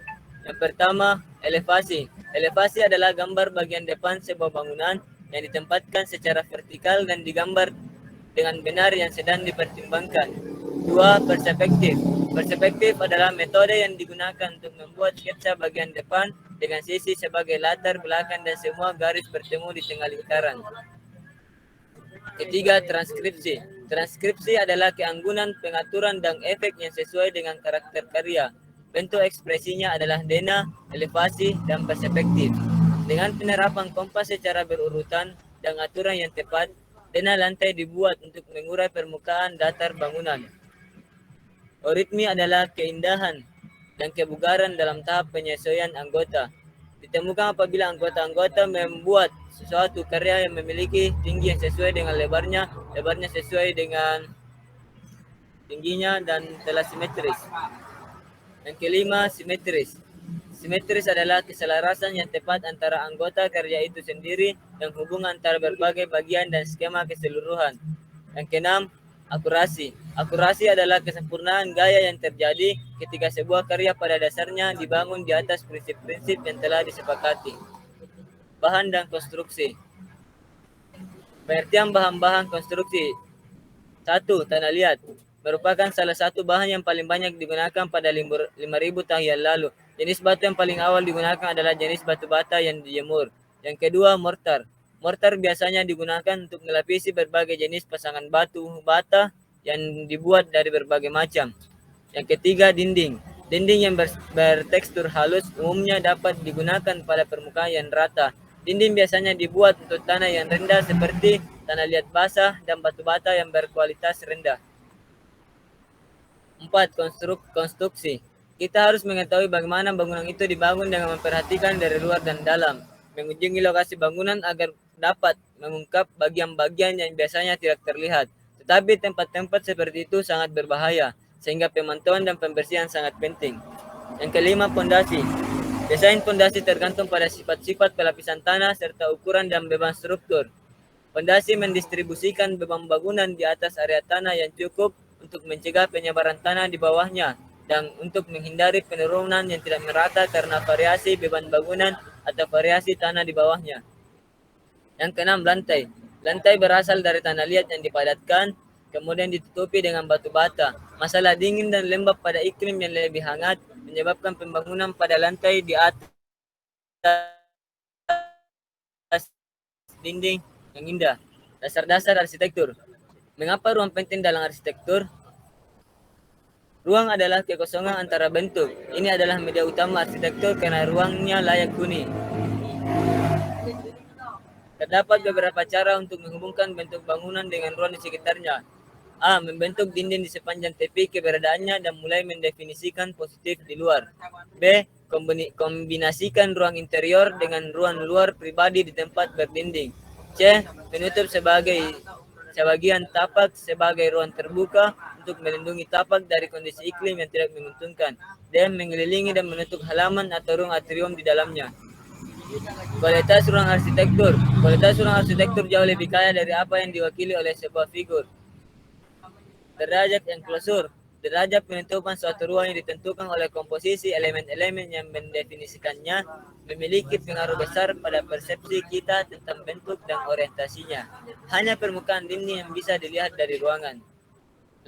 Yang pertama, elevasi. Elevasi adalah gambar bagian depan sebuah bangunan yang ditempatkan secara vertikal dan digambar dengan benar yang sedang dipertimbangkan. 2. Perspektif. Perspektif adalah metode yang digunakan untuk membuat sketsa bagian depan dengan sisi sebagai latar belakang dan semua garis bertemu di tengah lingkaran. Ketiga, transkripsi. Transkripsi adalah keanggunan, pengaturan, dan efek yang sesuai dengan karakter karya. Bentuk ekspresinya adalah dena, elevasi, dan perspektif. Dengan penerapan kompas secara berurutan dan aturan yang tepat, dena lantai dibuat untuk mengurai permukaan datar bangunan. Oritmi adalah keindahan dan kebugaran dalam tahap penyesuaian anggota. Ditemukan apabila anggota-anggota membuat sesuatu karya yang memiliki tinggi yang sesuai dengan lebarnya sesuai dengan tingginya dan telah simetris. Yang kelima, simetris. Simetris adalah keselarasan yang tepat antara anggota karya itu sendiri dan hubungan antara berbagai bagian dan skema keseluruhan. Yang keenam, akurasi. Akurasi adalah kesempurnaan gaya yang terjadi ketika sebuah karya pada dasarnya dibangun di atas prinsip-prinsip yang telah disepakati. Bahan dan konstruksi. Pengertian bahan-bahan konstruksi. 1. Tanah liat merupakan salah satu bahan yang paling banyak digunakan pada 5.000 tahun yang lalu. Jenis batu yang paling awal digunakan adalah jenis batu bata yang dijemur. Yang kedua, mortar. Mortar biasanya digunakan untuk melapisi berbagai jenis pasangan batu bata yang dibuat dari berbagai macam. Yang ketiga, dinding. Dinding yang bertekstur halus umumnya dapat digunakan pada permukaan yang rata. Dinding biasanya dibuat untuk tanah yang rendah seperti tanah liat basah dan batu bata yang berkualitas rendah. 4. Konstruksi. Kita harus mengetahui bagaimana bangunan itu dibangun dengan memperhatikan dari luar dan dalam, mengunjungi lokasi bangunan agar dapat mengungkap bagian-bagian yang biasanya tidak terlihat. Tetapi tempat-tempat seperti itu sangat berbahaya, sehingga pemantauan dan pembersihan sangat penting. Yang kelima, pondasi. Desain pondasi tergantung pada sifat-sifat pelapisan tanah serta ukuran dan beban struktur. Pondasi mendistribusikan beban bangunan di atas area tanah yang cukup untuk mencegah penyebaran tanah di bawahnya dan untuk menghindari penurunan yang tidak merata karena variasi beban bangunan atau variasi tanah di bawahnya. Yang keenam, lantai. Lantai berasal dari tanah liat yang dipadatkan, kemudian ditutupi dengan batu bata. Masalah dingin dan lembab pada iklim yang lebih hangat menyebabkan pembangunan pada lantai di atas dinding yang indah. Dasar-dasar arsitektur. Mengapa ruang penting dalam arsitektur? Ruang adalah kekosongan antara bentuk. Ini adalah media utama arsitektur karena ruangnya layak huni. Terdapat beberapa cara untuk menghubungkan bentuk bangunan dengan ruang di sekitarnya. A. Membentuk dinding di sepanjang tepi keberadaannya dan mulai mendefinisikan positif di luar. B. Kombinasikan ruang interior dengan ruang luar pribadi di tempat berdinding. C. Menutup sebagian tapak sebagai ruang terbuka untuk melindungi tapak dari kondisi iklim yang tidak menguntungkan. D. Mengelilingi dan menutup halaman atau ruang atrium di dalamnya. Kualitas ruang arsitektur. Kualitas ruang arsitektur jauh lebih kaya dari apa yang diwakili oleh sebuah figur. Derajat enclosure. Derajat penutupan suatu ruang yang ditentukan oleh komposisi elemen-elemen yang mendefinisikannya memiliki pengaruh besar pada persepsi kita tentang bentuk dan orientasinya. Hanya permukaan dinding yang bisa dilihat dari ruangan.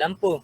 Lampu.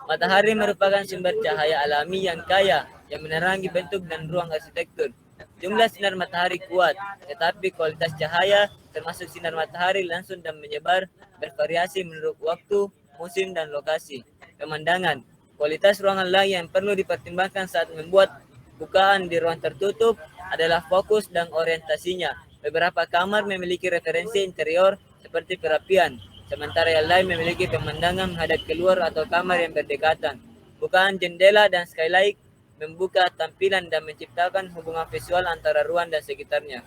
Matahari merupakan sumber cahaya alami yang kaya yang menerangi bentuk dan ruang arsitektur. Jumlah sinar matahari kuat, tetapi kualitas cahaya termasuk sinar matahari langsung dan menyebar bervariasi menurut waktu, musim, dan lokasi. Pemandangan. Kualitas ruangan lain yang perlu dipertimbangkan saat membuat bukaan di ruang tertutup adalah fokus dan orientasinya. Beberapa kamar memiliki referensi interior seperti perapian, sementara yang lain memiliki pemandangan menghadap keluar atau kamar yang berdekatan. Bukaan jendela dan skylight membuka tampilan dan menciptakan hubungan visual antara ruang dan sekitarnya.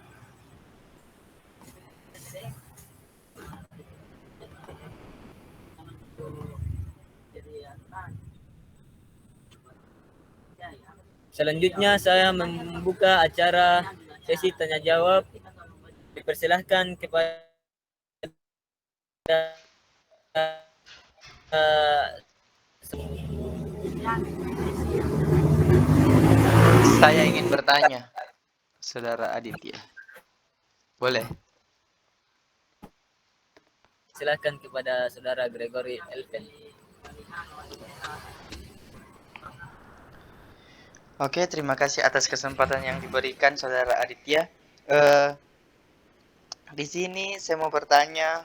Selanjutnya saya membuka acara sesi tanya jawab. Dipersilahkan kepada Saya ingin bertanya, Saudara Aditya. Boleh? Silakan kepada Saudara Gregory Elven. Oke, terima kasih atas kesempatan yang diberikan Saudara Aditya. Di sini saya mau bertanya,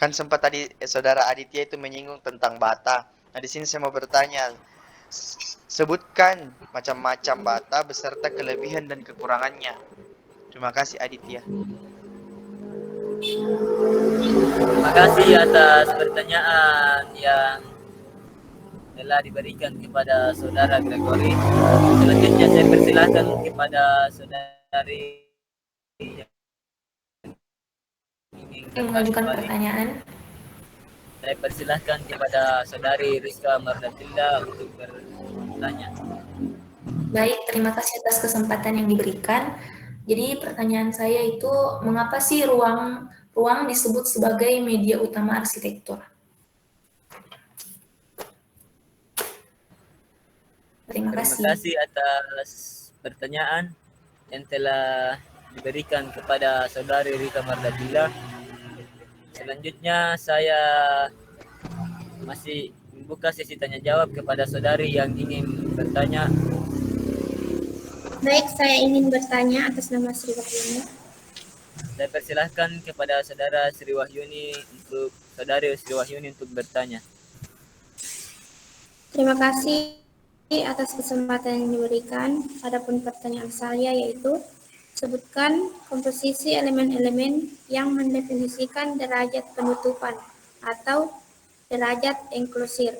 kan sempat tadi saudara Aditya itu menyinggung tentang bata. Nah, di sini saya mau bertanya, sebutkan macam-macam bata beserta kelebihan dan kekurangannya. Terima kasih Aditya. Terima kasih atas pertanyaan yang telah diberikan kepada saudara Gregory. Selanjutnya saya persilahkan kepada saudari yang ingin Mengajukan kembali. pertanyaan. Saya persilahkan kepada saudari Rizka Mardatilda untuk bertanya. Baik, terima kasih atas kesempatan yang diberikan. Jadi pertanyaan saya itu, mengapa sih ruang disebut sebagai media utama arsitektur? Terima Terima kasih. kasih atas pertanyaan yang telah diberikan kepada saudari Rika Mardatilda. Selanjutnya saya masih membuka sesi tanya jawab kepada saudari yang ingin bertanya. Baik, saya ingin bertanya atas nama Sri Wahyuni. Saya persilahkan kepada saudara Sri Wahyuni untuk bertanya. Terima kasih atas kesempatan yang diberikan. Adapun pertanyaan saya yaitu, sebutkan komposisi elemen-elemen yang mendefinisikan derajat penutupan atau derajat enklusir.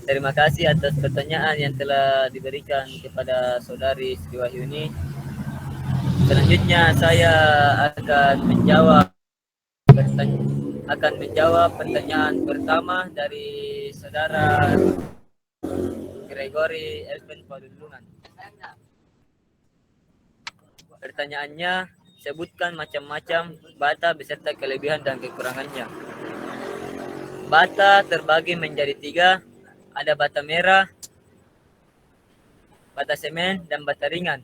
Terima kasih atas pertanyaan yang telah diberikan kepada saudari Sri Wahyuni. Selanjutnya saya akan menjawab pertanyaan pertama dari saudara Gregory Elvin Padulungan. Pertanyaannya, sebutkan macam-macam bata beserta kelebihan dan kekurangannya. Bata terbagi menjadi 3, ada bata merah, bata semen, dan bata ringan.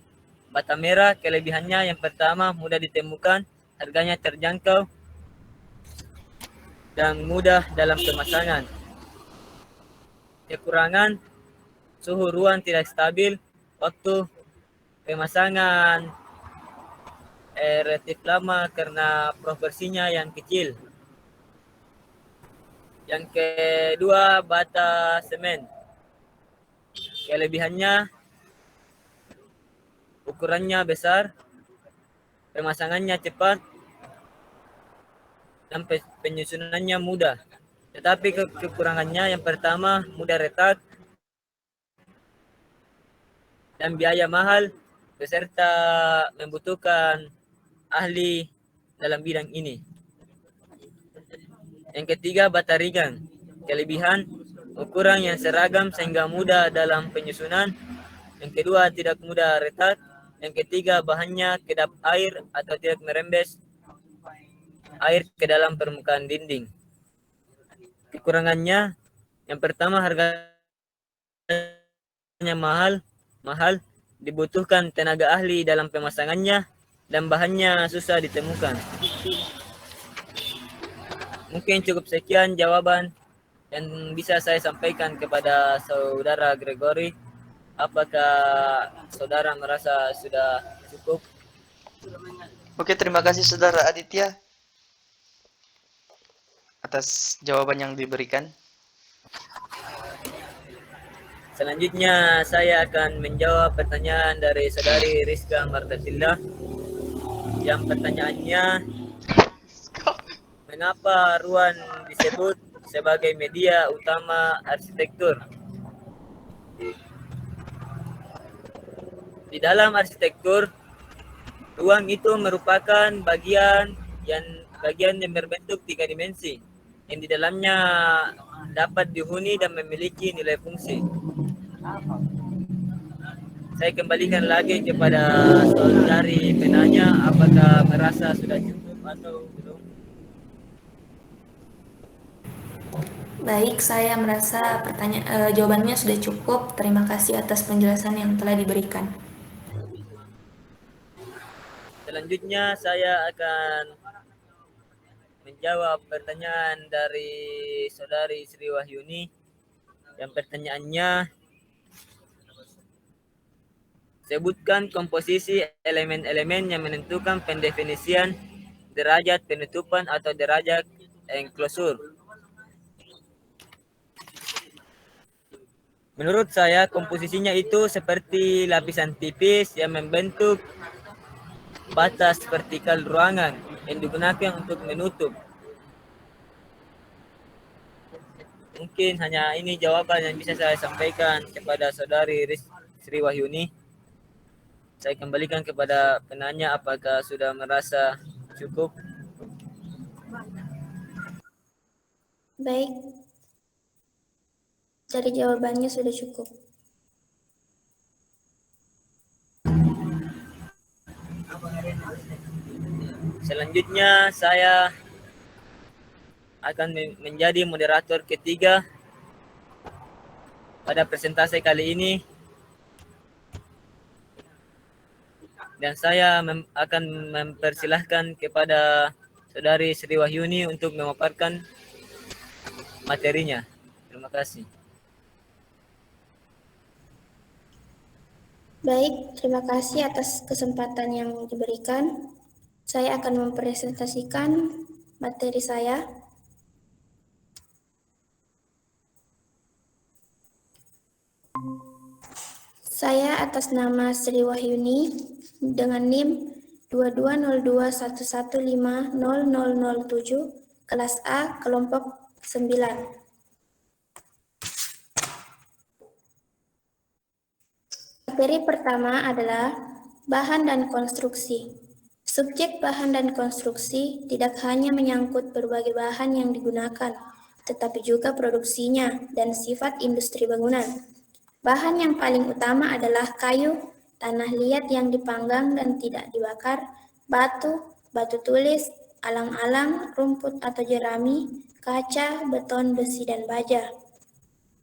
Bata merah kelebihannya yang pertama mudah ditemukan, harganya terjangkau, dan mudah dalam pemasangan. Kekurangan, suhu ruang tidak stabil, waktu pemasangan relatif lama karena proporsinya yang kecil. Yang kedua, bata semen. Kelebihannya, ukurannya besar, pemasangannya cepat, dan penyusunannya mudah. Tetapi kekurangannya yang pertama, mudah retak, dan biaya mahal, beserta membutuhkan ahli dalam bidang ini. Yang ketiga, bata ringan. Kelebihan, ukuran yang seragam sehingga mudah dalam penyusunan. Yang kedua, tidak mudah retak. Yang ketiga, bahannya kedap air atau tidak merembes air ke dalam permukaan dinding. Kekurangannya, yang pertama harganya mahal, dibutuhkan tenaga ahli dalam pemasangannya, dan bahannya susah ditemukan. Mungkin cukup sekian jawaban yang bisa saya sampaikan kepada saudara Gregory. Apakah saudara merasa sudah cukup? Oke, terima kasih saudara Aditya atas jawaban yang diberikan. Selanjutnya saya akan menjawab pertanyaan dari saudari Rizka Mardatilda. Yang pertanyaannya, mengapa ruang disebut sebagai media utama arsitektur? Di dalam arsitektur, ruang itu merupakan bagian yang berbentuk 3 dimensi, yang di dalamnya dapat dihuni dan memiliki nilai fungsi. Saya kembalikan lagi kepada saudari penanya, apakah merasa sudah cukup atau belum? Baik, saya merasa jawabannya sudah cukup. Terima kasih atas penjelasan yang telah diberikan. Selanjutnya saya akan menjawab pertanyaan dari saudari Sri Wahyuni. Yang pertanyaannya, Sebutkan komposisi elemen-elemen yang menentukan pendefinisian derajat penutupan atau derajat enclosure. Menurut saya komposisinya itu seperti lapisan tipis yang membentuk batas vertikal ruangan yang digunakan untuk menutup. Mungkin hanya ini jawaban yang bisa saya sampaikan kepada saudari Sri Wahyuni. Saya kembalikan kepada penanya apakah sudah merasa cukup. Baik, dari jawabannya sudah cukup. Selanjutnya saya akan menjadi moderator ketiga pada presentasi kali ini. Dan saya akan mempersilahkan kepada saudari Sri Wahyuni untuk memaparkan materinya. Terima kasih. Baik, terima kasih atas kesempatan yang diberikan. Saya akan mempresentasikan materi saya. Saya atas nama Sri Wahyuni dengan NIM 220211500007, kelas A, kelompok 9. Materi pertama adalah bahan dan konstruksi. Subjek bahan dan konstruksi tidak hanya menyangkut berbagai bahan yang digunakan, tetapi juga produksinya dan sifat industri bangunan. Bahan yang paling utama adalah kayu, tanah liat yang dipanggang dan tidak dibakar, batu, batu tulis, alang-alang, rumput atau jerami, kaca, beton, besi, dan baja.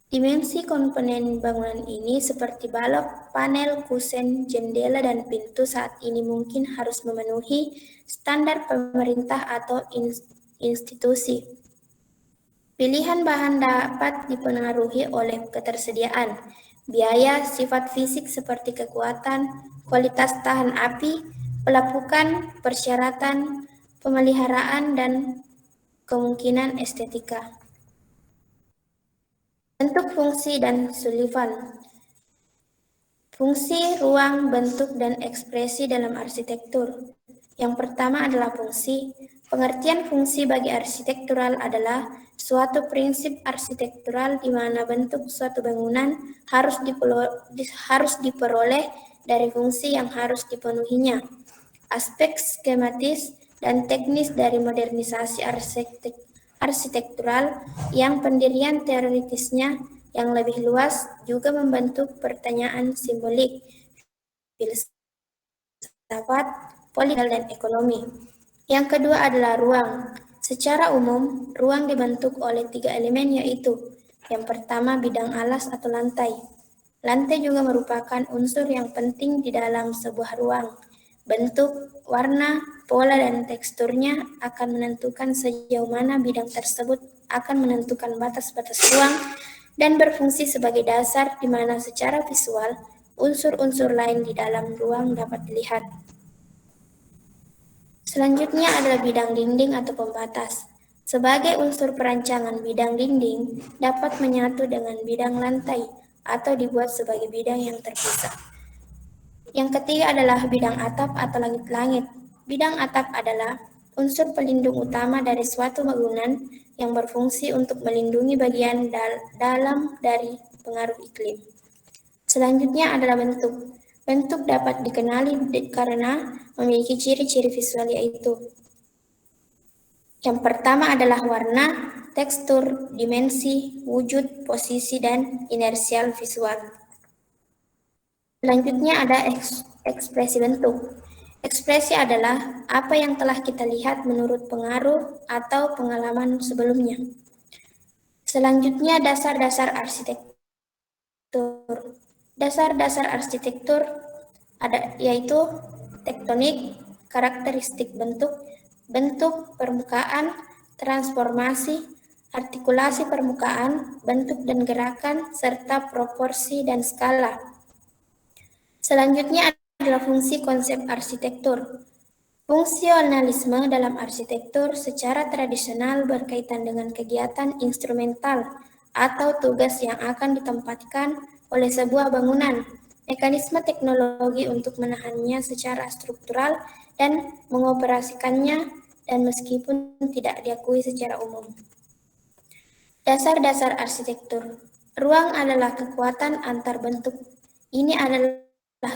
Dimensi komponen bangunan ini seperti balok, panel, kusen, jendela, dan pintu saat ini mungkin harus memenuhi standar pemerintah atau institusi. Pilihan bahan dapat dipengaruhi oleh ketersediaan, biaya, sifat fisik seperti kekuatan, kualitas tahan api, pelapukan, persyaratan, pemeliharaan, dan kemungkinan estetika. Bentuk, fungsi, dan Sullivan. Fungsi, ruang, bentuk, dan ekspresi dalam arsitektur. Yang pertama adalah fungsi. Pengertian fungsi bagi arsitektural adalah suatu prinsip arsitektural di mana bentuk suatu bangunan harus diperoleh dari fungsi yang harus dipenuhinya. Aspek skematis dan teknis dari modernisasi arsitektural yang pendirian teoritisnya yang lebih luas juga membentuk pertanyaan simbolik, filsafat, politik, dan ekonomi. Yang kedua adalah ruang. Secara umum, ruang dibentuk oleh 3 elemen yaitu yang pertama bidang alas atau lantai. Lantai juga merupakan unsur yang penting di dalam sebuah ruang. Bentuk, warna, pola, dan teksturnya akan menentukan sejauh mana bidang tersebut akan menentukan batas-batas ruang dan berfungsi sebagai dasar di mana secara visual unsur-unsur lain di dalam ruang dapat dilihat. Selanjutnya adalah bidang dinding atau pembatas. Sebagai unsur perancangan, bidang dinding dapat menyatu dengan bidang lantai atau dibuat sebagai bidang yang terpisah. Yang ketiga adalah bidang atap atau langit-langit. Bidang atap adalah unsur pelindung utama dari suatu bangunan yang berfungsi untuk melindungi bagian dalam dari pengaruh iklim. Selanjutnya adalah bentuk. Bentuk dapat dikenali karena memiliki ciri-ciri visual yaitu yang pertama adalah warna, tekstur, dimensi, wujud, posisi, dan inersial visual. Selanjutnya ada ekspresi bentuk. Ekspresi adalah apa yang telah kita lihat menurut pengaruh atau pengalaman sebelumnya. Selanjutnya dasar-dasar arsitektur. Dasar-dasar arsitektur yaitu tektonik, karakteristik bentuk, bentuk permukaan, transformasi, artikulasi permukaan, bentuk dan gerakan, serta proporsi dan skala. Selanjutnya adalah fungsi konsep arsitektur. Fungsionalisme dalam arsitektur secara tradisional berkaitan dengan kegiatan instrumental atau tugas yang akan ditempatkan oleh sebuah bangunan, mekanisme teknologi untuk menahannya secara struktural dan mengoperasikannya, dan meskipun tidak diakui secara umum. Dasar-dasar arsitektur. Ruang adalah kekuatan antar bentuk. Ini adalah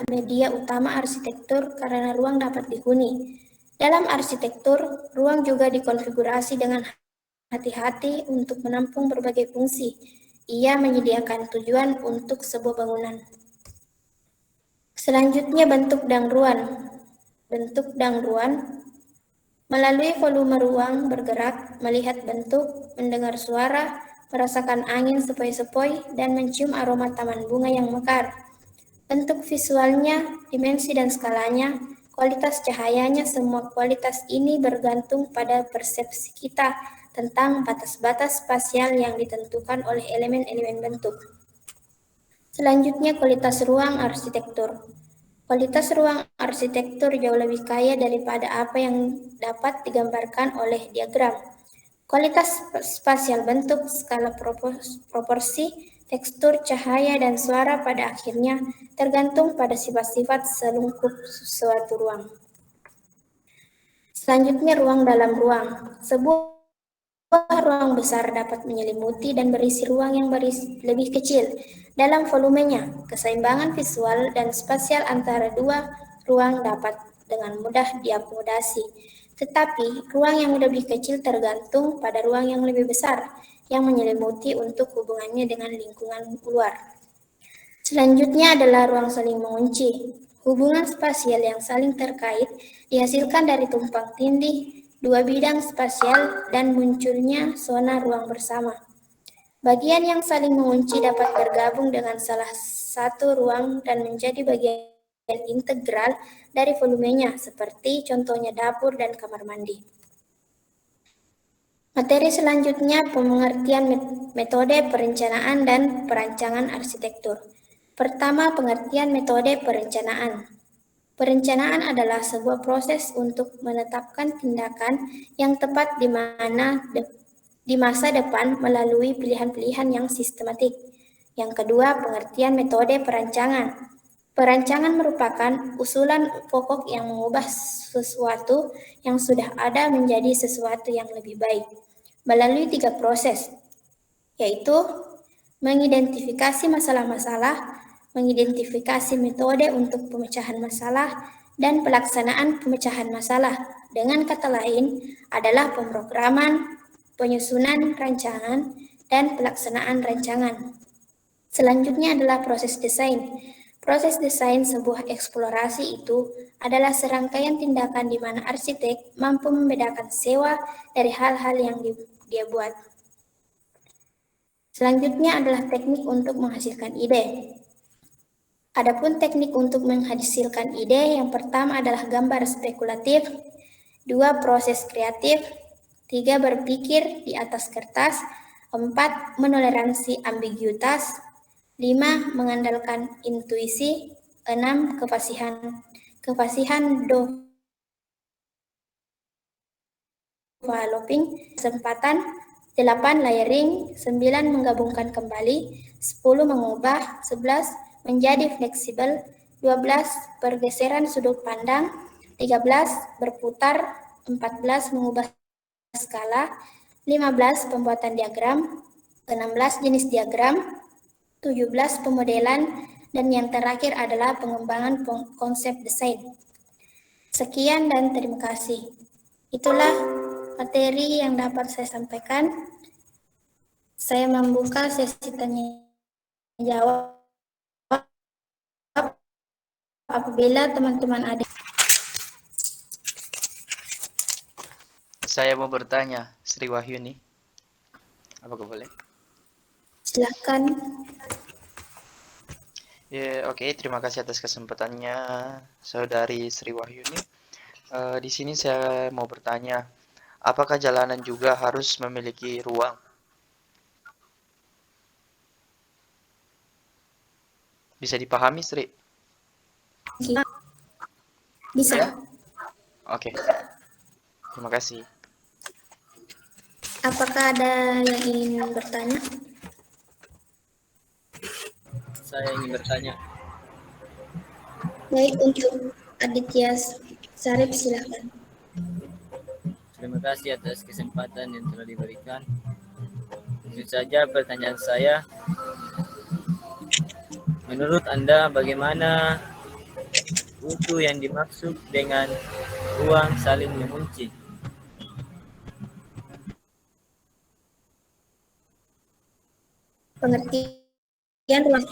media utama arsitektur karena ruang dapat dihuni. Dalam arsitektur, ruang juga dikonfigurasi dengan hati-hati untuk menampung berbagai fungsi. Ia menyediakan tujuan untuk sebuah bangunan. Selanjutnya bentuk dan ruang. Bentuk dan ruang melalui volume ruang bergerak, melihat bentuk, mendengar suara, merasakan angin sepoi-sepoi, dan mencium aroma taman bunga yang mekar. Bentuk visualnya, dimensi dan skalanya, kualitas cahayanya, semua kualitas ini bergantung pada persepsi kita tentang batas-batas spasial yang ditentukan oleh elemen-elemen bentuk. Selanjutnya, kualitas ruang arsitektur. Kualitas ruang arsitektur jauh lebih kaya daripada apa yang dapat digambarkan oleh diagram. Kualitas spasial bentuk, skala proporsi, tekstur, cahaya, dan suara pada akhirnya tergantung pada sifat-sifat selungkup suatu ruang. Selanjutnya, ruang dalam ruang. Sebuah ruang besar dapat menyelimuti dan berisi ruang yang lebih kecil dalam volumenya. Keseimbangan visual dan spasial antara dua ruang dapat dengan mudah diakomodasi. Tetapi, ruang yang lebih kecil tergantung pada ruang yang lebih besar yang menyelimuti untuk hubungannya dengan lingkungan luar. Selanjutnya adalah ruang saling mengunci. Hubungan spasial yang saling terkait dihasilkan dari tumpang tindih dua bidang spasial dan munculnya zona ruang bersama. Bagian yang saling mengunci dapat bergabung dengan salah satu ruang dan menjadi bagian integral dari volumenya, seperti contohnya dapur dan kamar mandi. Materi selanjutnya, pengertian metode perencanaan dan perancangan arsitektur. Pertama, pengertian metode perencanaan. Perencanaan adalah sebuah proses untuk menetapkan tindakan yang tepat di masa depan melalui pilihan-pilihan yang sistematik. Yang kedua, pengertian metode perancangan. Perancangan merupakan usulan pokok yang mengubah sesuatu yang sudah ada menjadi sesuatu yang lebih baik melalui 3 proses, yaitu mengidentifikasi masalah-masalah, mengidentifikasi metode untuk pemecahan masalah, dan pelaksanaan pemecahan masalah. Dengan kata lain, adalah pemrograman, penyusunan rancangan, dan pelaksanaan rancangan. Selanjutnya adalah proses desain. Proses desain sebuah eksplorasi itu adalah serangkaian tindakan di mana arsitek mampu membedakan sewa dari hal-hal yang dia buat. Selanjutnya adalah teknik untuk menghasilkan ide. Adapun teknik untuk menghasilkan ide, yang pertama adalah gambar spekulatif, 2 proses kreatif, 3 berpikir di atas kertas, 4 menoleransi ambiguitas, 5 mengandalkan intuisi, 6 kefasihan developing, kesempatan, 8 layering, 9 menggabungkan kembali, 10 mengubah, 11 menjadi fleksibel, 12 pergeseran sudut pandang, 13 berputar, 14 mengubah skala, 15 pembuatan diagram, 16 jenis diagram, 17 pemodelan, dan yang terakhir adalah pengembangan konsep desain. Sekian dan terima kasih. Itulah materi yang dapat saya sampaikan. Saya membuka sesi tanya jawab apabila teman-teman ada. Saya mau bertanya, Sri Wahyuni. Apakah boleh? Silakan. Oke, terima kasih atas kesempatannya, Saudari Sri Wahyuni. Di sini saya mau bertanya, apakah jalanan juga harus memiliki ruang? Bisa dipahami, Sri? Bisa. Ya? Oke. Terima kasih. Apakah ada yang ingin bertanya? Saya ingin bertanya. Baik, untuk Aditya Sarip silakan. Terima kasih atas kesempatan yang telah diberikan. Tentu saja pertanyaan saya, menurut Anda bagaimana itu yang dimaksud dengan ruang saling mengunci? Pengertian ruang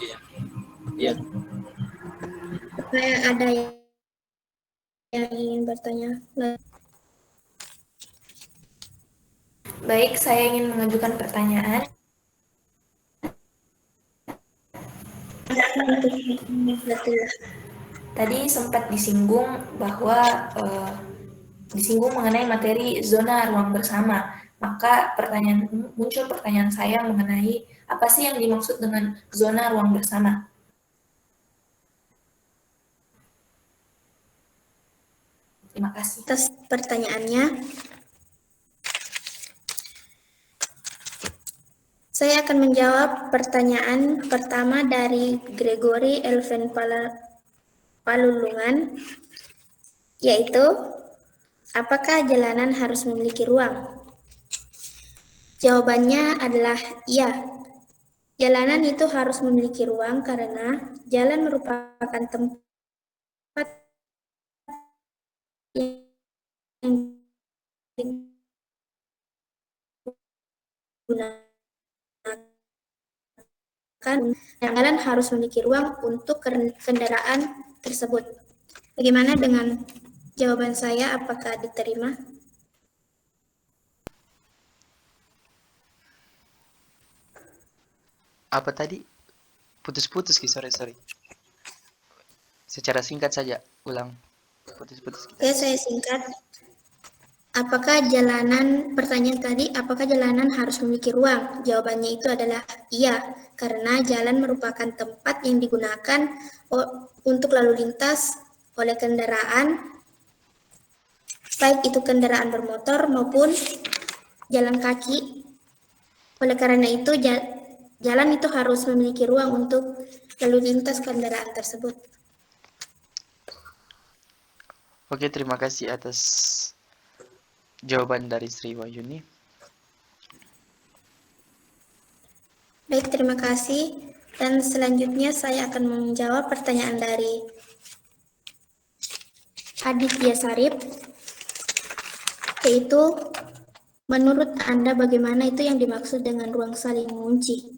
Ya, supaya ada yang ingin bertanya. Baik, saya ingin mengajukan pertanyaan. Betul. Tadi sempat disinggung bahwa disinggung mengenai materi zona ruang bersama. Maka muncul pertanyaan saya mengenai apa sih yang dimaksud dengan zona ruang bersama? Terima kasih. Atas pertanyaannya, saya akan menjawab pertanyaan pertama dari Gregory Elven Palulungan, yaitu apakah jalanan harus memiliki ruang? Jawabannya adalah iya. Jalanan itu harus memiliki ruang karena jalan merupakan tempat yang digunakan. Jalan harus memiliki ruang untuk kendaraan tersebut. Bagaimana dengan jawaban saya? Apakah diterima? Apa tadi? Putus-putus, sorry. Secara singkat saja, ulang. Putus-putus. Oke, saya singkat. Pertanyaan tadi, apakah jalanan harus memiliki ruang? Jawabannya itu adalah iya, karena jalan merupakan tempat yang digunakan untuk lalu lintas oleh kendaraan, baik itu kendaraan bermotor maupun jalan kaki. Oleh karena itu, jalan itu harus memiliki ruang untuk lalu lintas kendaraan tersebut. Oke, terima kasih atas jawaban dari Sri Wahyuni. Baik, terima kasih. Dan selanjutnya saya akan menjawab pertanyaan dari Aditya Sarip, yaitu menurut Anda bagaimana itu yang dimaksud dengan ruang saling mengunci?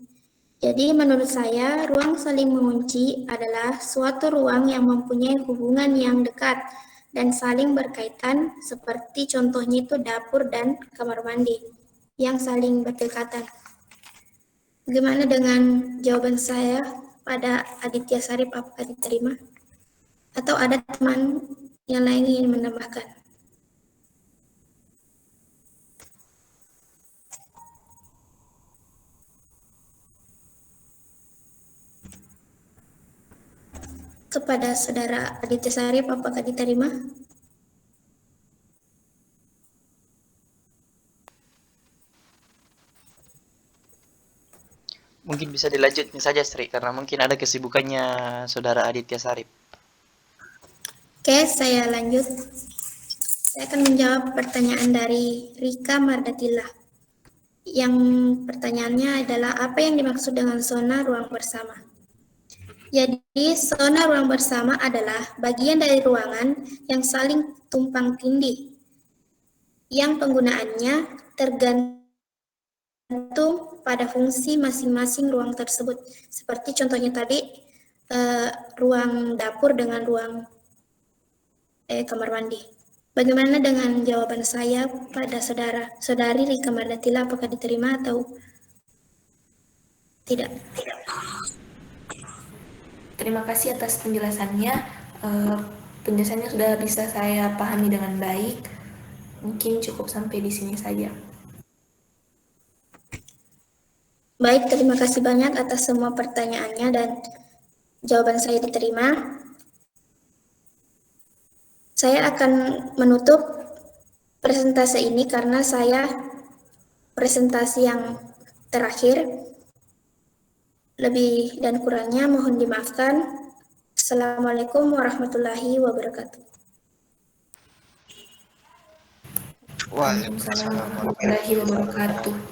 Jadi menurut saya, ruang saling mengunci adalah suatu ruang yang mempunyai hubungan yang dekat dan saling berkaitan, seperti contohnya itu dapur dan kamar mandi yang saling berdekatan. Bagaimana dengan jawaban saya pada Aditya Sarip, apakah diterima? Atau ada teman yang lain ingin menambahkan? Kepada saudara Aditya Sarip, apakah diterima? Mungkin bisa dilanjutkan saja, Sri, karena mungkin ada kesibukannya Saudara Aditya Sarip. Oke, saya lanjut. Saya akan menjawab pertanyaan dari Rika Mardatila. Yang pertanyaannya adalah apa yang dimaksud dengan zona ruang bersama? Jadi, zona ruang bersama adalah bagian dari ruangan yang saling tumpang tindih, yang penggunaannya tergantung pada fungsi masing-masing ruang tersebut. Seperti contohnya tadi, ruang dapur dengan ruang kamar mandi. Bagaimana dengan jawaban saya pada saudari Rika Mardatila, apakah diterima atau tidak? Terima kasih atas penjelasannya. Penjelasannya sudah bisa saya pahami dengan baik. Mungkin cukup sampai di sini saja. Baik, terima kasih banyak atas semua pertanyaannya dan jawaban saya diterima. Saya akan menutup presentasi ini karena saya presentasi yang terakhir. Lebih dan kurangnya mohon dimaafkan. Assalamualaikum warahmatullahi wabarakatuh. Waalaikumsalam warahmatullahi wabarakatuh.